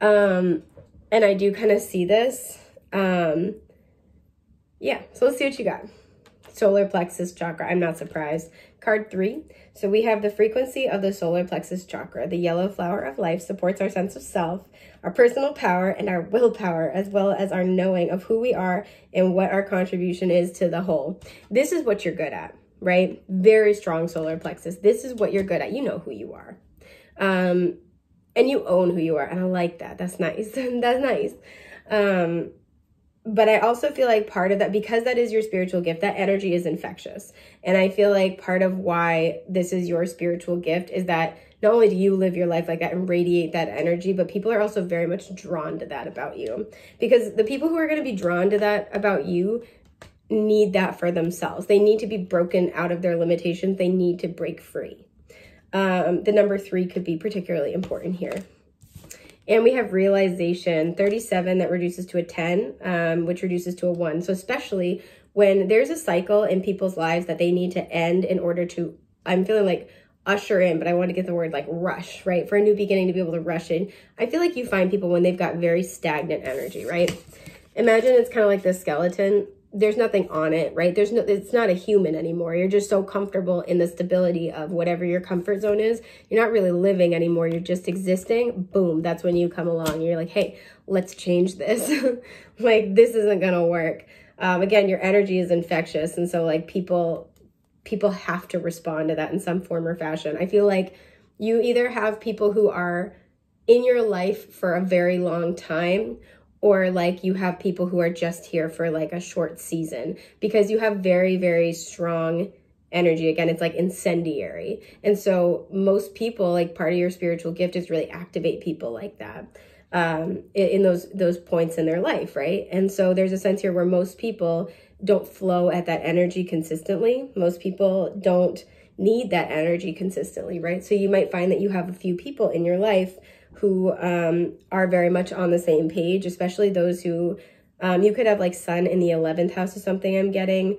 And I do kind of see this. Yeah, so let's see what you got. Solar plexus chakra. I'm not surprised. Card 3. So we have the frequency of the solar plexus chakra. The yellow flower of life supports our sense of self, our personal power, and our willpower, as well as our knowing of who we are and what our contribution is to the whole. This is what you're good at, right? Very strong solar plexus. This is what you're good at. You know who you are. And you own who you are. And I like that. That's nice. That's nice. But I also feel like part of that, because that is your spiritual gift, that energy is infectious. And I feel like part of why this is your spiritual gift is that not only do you live your life like that and radiate that energy, but people are also very much drawn to that about you. Because the people who are going to be drawn to that about you need that for themselves. They need to be broken out of their limitations. They need to break free. The number 3 could be particularly important here. And we have realization, 37 that reduces to a 10, which reduces to a 1. So especially when there's a cycle in people's lives that they need to end in order to, I'm feeling like usher in, but I want to get the word like rush, right? For a new beginning to be able to rush in. I feel like you find people when they've got very stagnant energy, right? Imagine it's kind of like this skeleton there's nothing on it, right? It's not a human anymore. You're just so comfortable in the stability of whatever your comfort zone is. You're not really living anymore. You're just existing. Boom. That's when you come along. You're like, hey, let's change this. Like, this isn't going to work. Again, your energy is infectious. And so like people have to respond to that in some form or fashion. I feel like you either have people who are in your life for a very long time, or like you have people who are just here for like a short season, because you have very, very strong energy. Again, it's like incendiary. And so most people, like, part of your spiritual gift is really activate people like that in those points in their life, right? And so there's a sense here where most people don't flow at that energy consistently. Most people don't need that energy consistently, right? So you might find that you have a few people in your life who are very much on the same page, especially those who, you could have like Sun in the 11th house or something, I'm getting.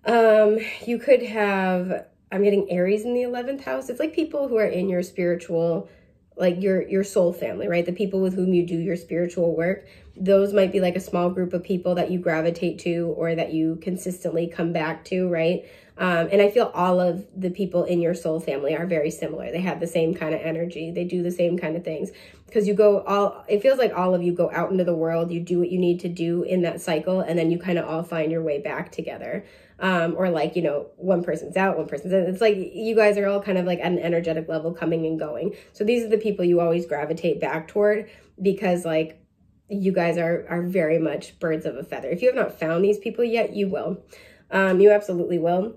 You could have, I'm getting Aries in the 11th house. It's like people who are in your spiritual, like your soul family, right? The people with whom you do your spiritual work. Those might be like a small group of people that you gravitate to or that you consistently come back to, right? And I feel all of the people in your soul family are very similar. They have the same kind of energy. They do the same kind of things, because it feels like all of you go out into the world, you do what you need to do in that cycle, and then you kind of all find your way back together. Or like, you know, one person's out, one person's in. It's like you guys are all kind of like at an energetic level coming and going. So these are the people you always gravitate back toward, because like you guys are very much birds of a feather. If you have not found these people yet, you will. You absolutely will.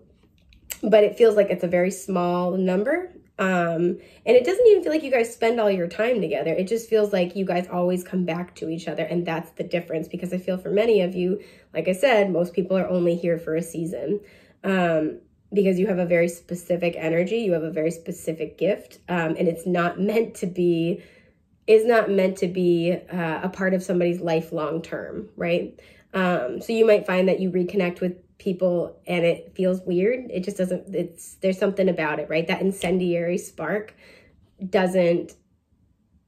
But it feels like it's a very small number. And it doesn't even feel like you guys spend all your time together. It just feels like you guys always come back to each other. And that's the difference, because I feel for many of you, like I said, most people are only here for a season, because you have a very specific energy. You have a very specific gift. And it's not meant to be a part of somebody's life long term, right? So you might find that you reconnect with people and it feels weird. It just doesn't, there's something about it, right? That incendiary spark doesn't,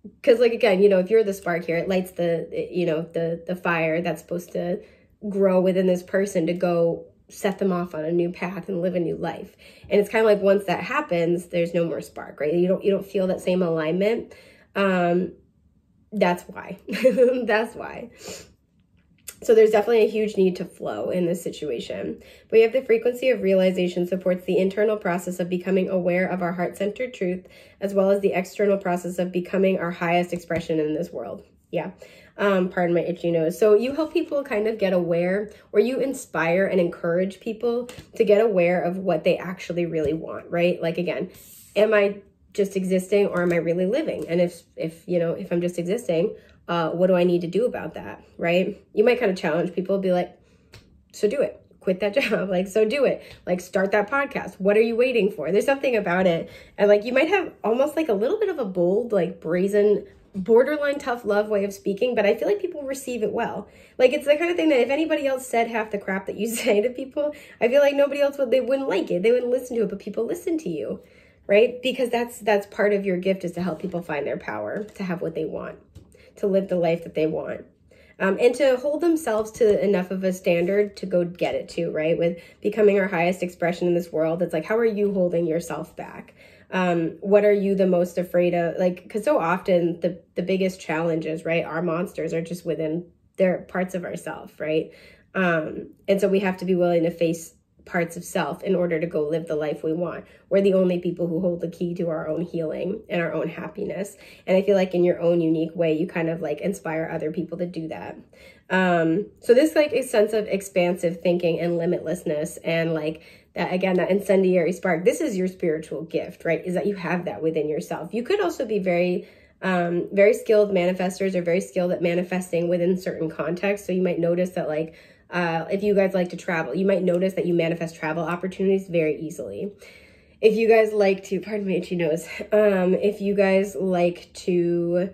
because like, again, you know, if you're the spark here, it lights the fire that's supposed to grow within this person to go set them off on a new path and live a new life. And it's kind of like, once that happens, there's no more spark, right? You don't feel that same alignment. That's why. That's why. So there's definitely a huge need to flow in this situation. We have the frequency of realization supports the internal process of becoming aware of our heart-centered truth, as well as the external process of becoming our highest expression in this world. Yeah. Pardon my itchy nose. So you help people kind of get aware, or you inspire and encourage people to get aware of what they actually really want, right? Like, again, am I just existing, or am I really living? And if I'm just existing, what do I need to do about that, right? You might kind of challenge people, be like, so do it. Quit that job. Like, so do it. Like, start that podcast. What are you waiting for? There's something about it. And like, you might have almost like a little bit of a bold, like brazen, borderline tough love way of speaking, but I feel like people receive it well. Like, it's the kind of thing that if anybody else said half the crap that you say to people, I feel like nobody else they wouldn't like it. They wouldn't listen to it, but people listen to you, right? Because that's part of your gift, is to help people find their power, to have what they want, to live the life that they want, and to hold themselves to enough of a standard to go get it too, right? With becoming our highest expression in this world, it's like, how are you holding yourself back? What are you the most afraid of? Like, because so often the biggest challenges, right, our monsters are just within their parts of ourselves, right? And so we have to be willing to face parts of self in order to go live the life we want. We're the only people who hold the key to our own healing and our own happiness. And I feel like in your own unique way, you kind of like inspire other people to do that. So this like a sense of expansive thinking and limitlessness, and like that, again, that incendiary spark, this is your spiritual gift, right? Is that you have that within yourself. You could also be very skilled manifestors, or very skilled at manifesting within certain contexts. So you might notice that, like, if you guys like to travel, you might notice that you manifest travel opportunities very easily. If you guys like to, pardon me, itchy nose. If you guys like to,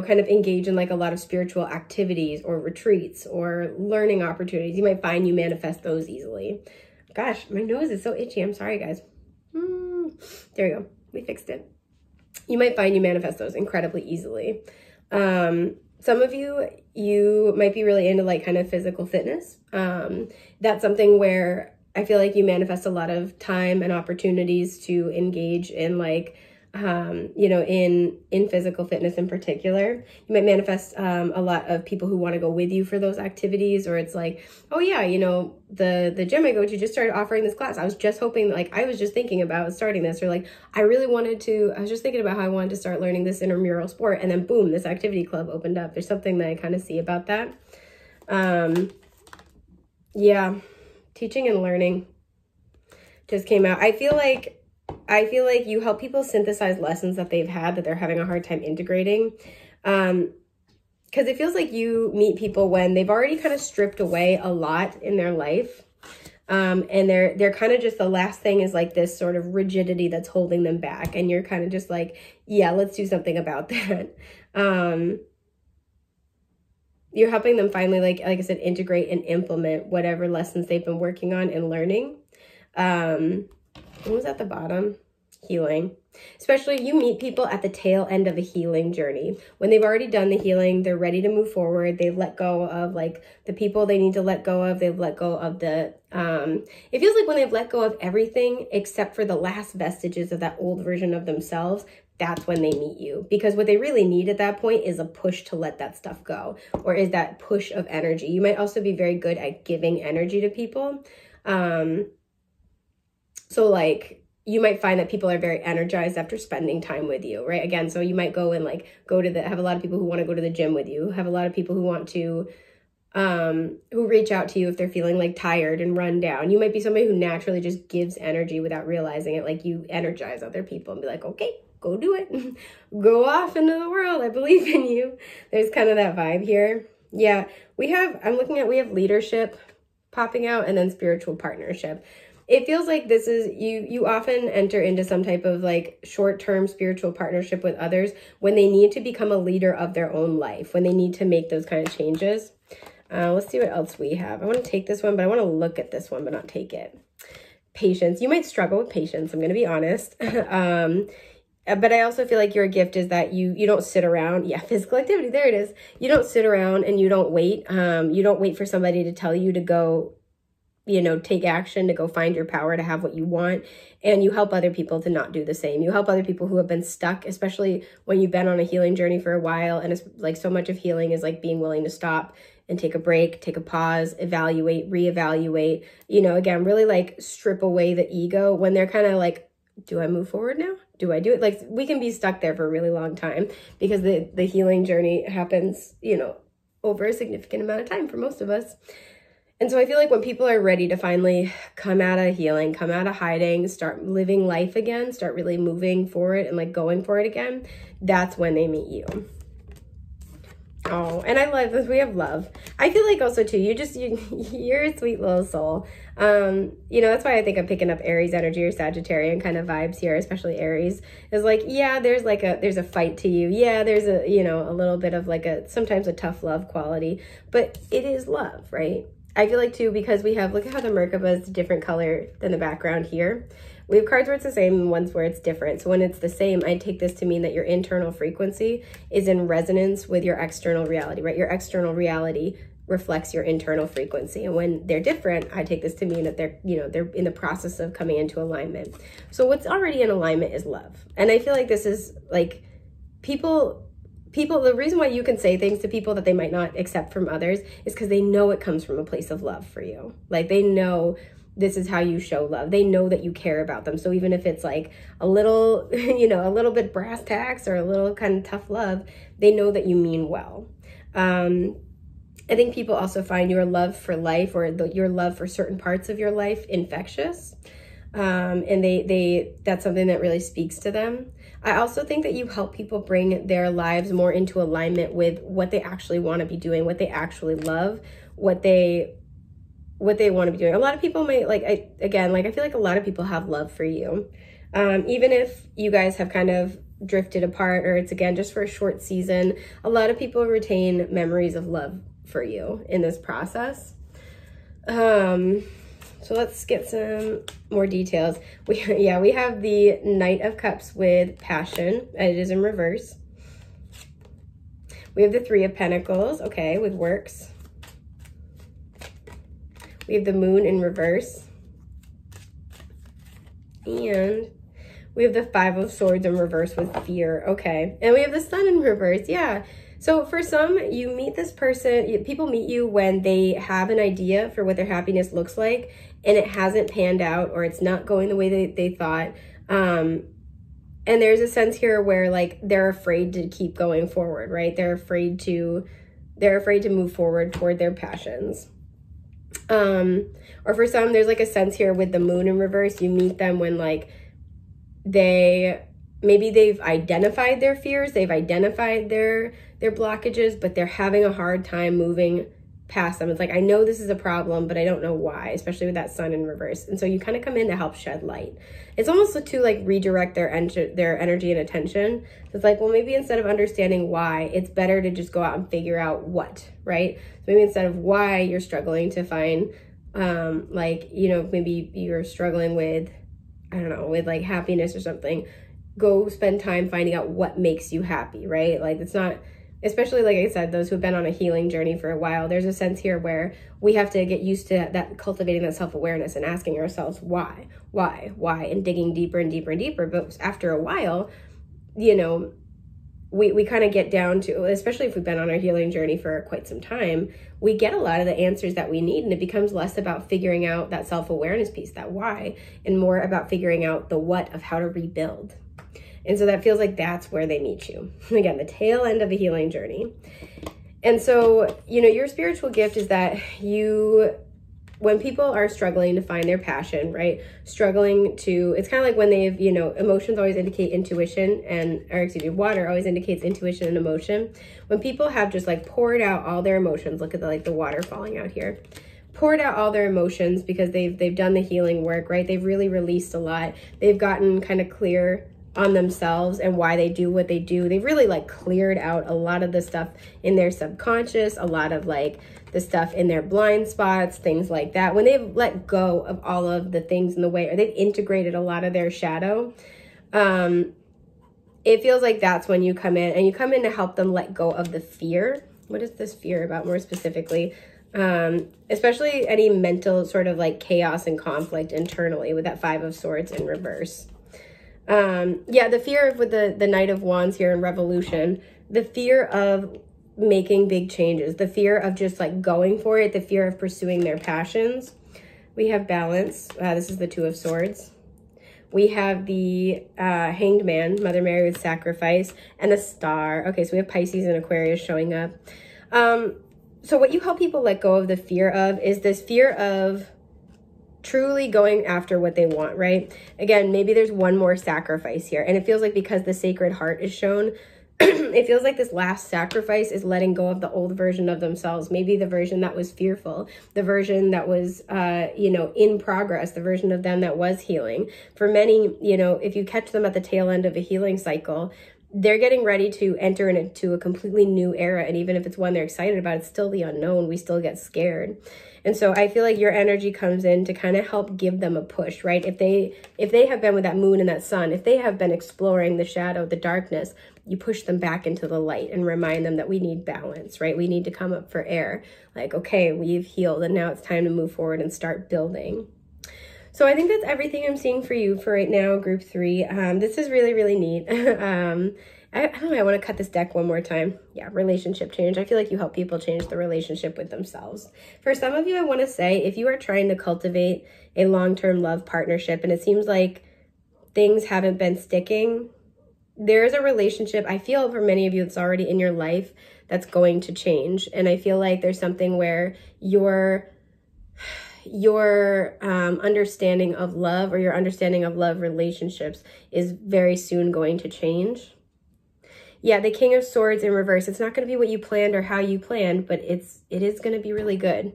kind of engage in like a lot of spiritual activities or retreats or learning opportunities, you might find you manifest those easily. Gosh, my nose is so itchy. I'm sorry, guys. There we go. We fixed it. You might find you manifest those incredibly easily. Some of you might be really into like kind of physical fitness. That's something where I feel like you manifest a lot of time and opportunities to engage in like, you know, in physical fitness in particular. You might manifest a lot of people who want to go with you for those activities, or it's like, oh yeah, you know, the gym I go to just started offering this class. I was just hoping, like, I was just thinking about starting this, or like, I was just thinking about how I wanted to start learning this intramural sport, and then boom, this activity club opened up. There's something that I kind of see about that. Yeah, teaching and learning just came out. I feel like you help people synthesize lessons that they've had that they're having a hard time integrating. Because it feels like you meet people when they've already kind of stripped away a lot in their life. And they're kind of just, the last thing is like this sort of rigidity that's holding them back. And you're kind of just like, yeah, let's do something about that. You're helping them finally, like I said, integrate and implement whatever lessons they've been working on and learning. What was at the bottom? Healing. Especially if you meet people at the tail end of a healing journey. When they've already done the healing, they're ready to move forward. They've let go of like the people they need to let go of. They've let go of the, it feels like when they've let go of everything except for the last vestiges of that old version of themselves, that's when they meet you. Because what they really need at that point is a push to let that stuff go, or is that push of energy. You might also be very good at giving energy to people. So like, you might find that people are very energized after spending time with you, right? Again, so you might go and like have a lot of people who want to go to the gym with you, have a lot of people who want to, who reach out to you if they're feeling like tired and run down. You might be somebody who naturally just gives energy without realizing it. Like you energize other people and be like, okay, go do it. Go off into the world. I believe in you. There's kind of that vibe here. Yeah, we have leadership popping out, and then spiritual partnership. It feels like this is, you often enter into some type of like short-term spiritual partnership with others when they need to become a leader of their own life, when they need to make those kind of changes. Let's see what else we have. I want to take this one, but I want to look at this one, but not take it. Patience. You might struggle with patience. I'm going to be honest. But I also feel like your gift is that you don't sit around. Yeah, physical activity. There it is. You don't sit around and you don't wait. You don't wait for somebody to tell you to go, you know, take action, to go find your power, to have what you want. And you help other people to not do the same. You help other people who have been stuck, especially when you've been on a healing journey for a while. And it's like so much of healing is like being willing to stop and take a break, take a pause, evaluate, reevaluate, you know, again, really like strip away the ego when they're kind of like, do I move forward now? Do I do it? Like we can be stuck there for a really long time because the healing journey happens, you know, over a significant amount of time for most of us. And so I feel like when people are ready to finally come out of healing, come out of hiding, start living life again, start really moving forward and like going for it again, that's when they meet you. Oh, and I love this. We have love. I feel like also too, you're a sweet little soul. You know, that's why I think I'm picking up Aries energy or Sagittarian kind of vibes here, especially Aries. Is like, yeah, there's a fight to you. Yeah, there's a, you know, a little bit of like sometimes a tough love quality, but it is love, right? I feel like too, because we have, look at how the Merkaba is a different color than the background here. We have cards where it's the same and ones where it's different. So when it's the same, I take this to mean that your internal frequency is in resonance with your external reality, right? Your external reality reflects your internal frequency. And when they're different, I take this to mean that they're, you know, they're in the process of coming into alignment. So what's already in alignment is love. And I feel like this is like people, the reason why you can say things to people that they might not accept from others is because they know it comes from a place of love for you. Like they know this is how you show love. They know that you care about them. So even if it's like a little, you know, a little bit brass tacks or a little kind of tough love, they know that you mean well. I think people also find your love for life or your love for certain parts of your life infectious. And that's something that really speaks to them. I also think that you help people bring their lives more into alignment with what they actually want to be doing, what they actually love, what they want to be doing. A lot of people might I feel like a lot of people have love for you. Even if you guys have kind of drifted apart or it's again just for a short season, a lot of people retain memories of love for you in this process. So let's get some more details. We have the Knight of Cups with passion. It is in reverse. We have the Three of Pentacles, okay, with works. We have the Moon in reverse. And we have the Five of Swords in reverse with fear, okay. And we have the Sun in reverse, yeah. So for some, you meet this person, people meet you when they have an idea for what their happiness looks like, and it hasn't panned out, or it's not going the way they thought. And there's a sense here where like they're afraid to keep going forward, right? They're afraid to move forward toward their passions. Or for some, there's like a sense here with the Moon in reverse. You meet them when like maybe they've identified their fears, they've identified their blockages, but they're having a hard time moving past them. It's like, I know this is a problem, but I don't know why, especially with that Sun in reverse. And so you kind of come in to help shed light. It's almost to like redirect their energy and attention. So it's like, well, maybe instead of understanding why, it's better to just go out and figure out what, right? So maybe instead of why you're struggling to find, like, you know, maybe you're struggling with, I don't know, with like happiness or something, go spend time finding out what makes you happy, right? Like it's not, especially like I said, those who've been on a healing journey for a while, there's a sense here where we have to get used to that, cultivating that self-awareness and asking ourselves why, and digging deeper and deeper and deeper. But after a while, you know, we kind of get down to, especially if we've been on our healing journey for quite some time, we get a lot of the answers that we need, and it becomes less about figuring out that self-awareness piece, that why, and more about figuring out the what of how to rebuild. And so that feels like that's where they meet you. Again, the tail end of a healing journey. And so, you know, your spiritual gift is that when people are struggling to find their passion, right? Struggling to, it's kind of like when they've, you know, emotions always indicate intuition water always indicates intuition and emotion. When people have just like poured out all their emotions, look at the water falling out here, poured out all their emotions because they've done the healing work, right? They've really released a lot. They've gotten kind of clear on themselves and why they do what they do. They've really like cleared out a lot of the stuff in their subconscious, a lot of like the stuff in their blind spots, things like that. When they've let go of all of the things in the way, or they've integrated a lot of their shadow, it feels like that's when you come in, and you come in to help them let go of the fear. What is this fear about more specifically? Especially any mental sort of like chaos and conflict internally with that Five of Swords in reverse. Yeah, the fear of, with the Knight of Wands here in Revolution, the fear of making big changes, the fear of just like going for it, the fear of pursuing their passions. We have Balance. This is the Two of Swords. We have the Hanged Man, Mother Mary with Sacrifice, and the Star. Okay, so we have Pisces and Aquarius showing up. So what you help people let go of the fear of is this fear of truly going after what they want, right? Again, maybe there's one more sacrifice here, and it feels like because the Sacred Heart is shown, it feels like this last sacrifice is letting go of the old version of themselves, maybe the version that was fearful, the version that was, you know, in progress, the version of them that was healing. For many, you know, if you catch them at the tail end of a healing cycle, they're getting ready to enter into a completely new era. And even if it's one they're excited about, it's still the unknown. We still get scared. And so I feel like your energy comes in to kind of help give them a push, right? If they have been with that moon and that sun, if they have been exploring the shadow, the darkness, you push them back into the light and remind them that we need balance, right? We need to come up for air. Like, okay, we've healed and now it's time to move forward and start building. So I think that's everything I'm seeing for you for right now, group 3. This is really, really neat. I don't know, I want to cut this deck one more time. Yeah, relationship change. I feel like you help people change the relationship with themselves. For some of you, I want to say, if you are trying to cultivate a long-term love partnership and it seems like things haven't been sticking, there's a relationship, I feel for many of you, that's already in your life that's going to change. And I feel like there's something where your understanding of love, or your understanding of love relationships, is very soon going to change. Yeah, the King of Swords in reverse. It's not going to be what you planned or how you planned, but it is going to be really good.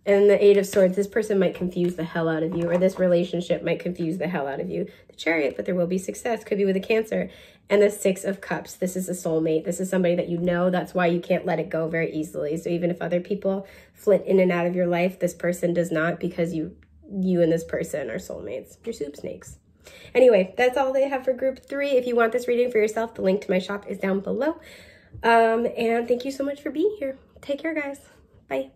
And the Eight of Swords, this person might confuse the hell out of you, or this relationship might confuse the hell out of you. The Chariot, but there will be success. Could be with a Cancer. And the Six of Cups. This is a soulmate. This is somebody that you know. That's why you can't let it go very easily. So even if other people flit in and out of your life, this person does not, because you and this person are soulmates. You're soup snakes. Anyway, that's all they have for group 3. If you want this reading for yourself, the link to my shop is down below. And thank you so much for being here. Take care, guys. Bye.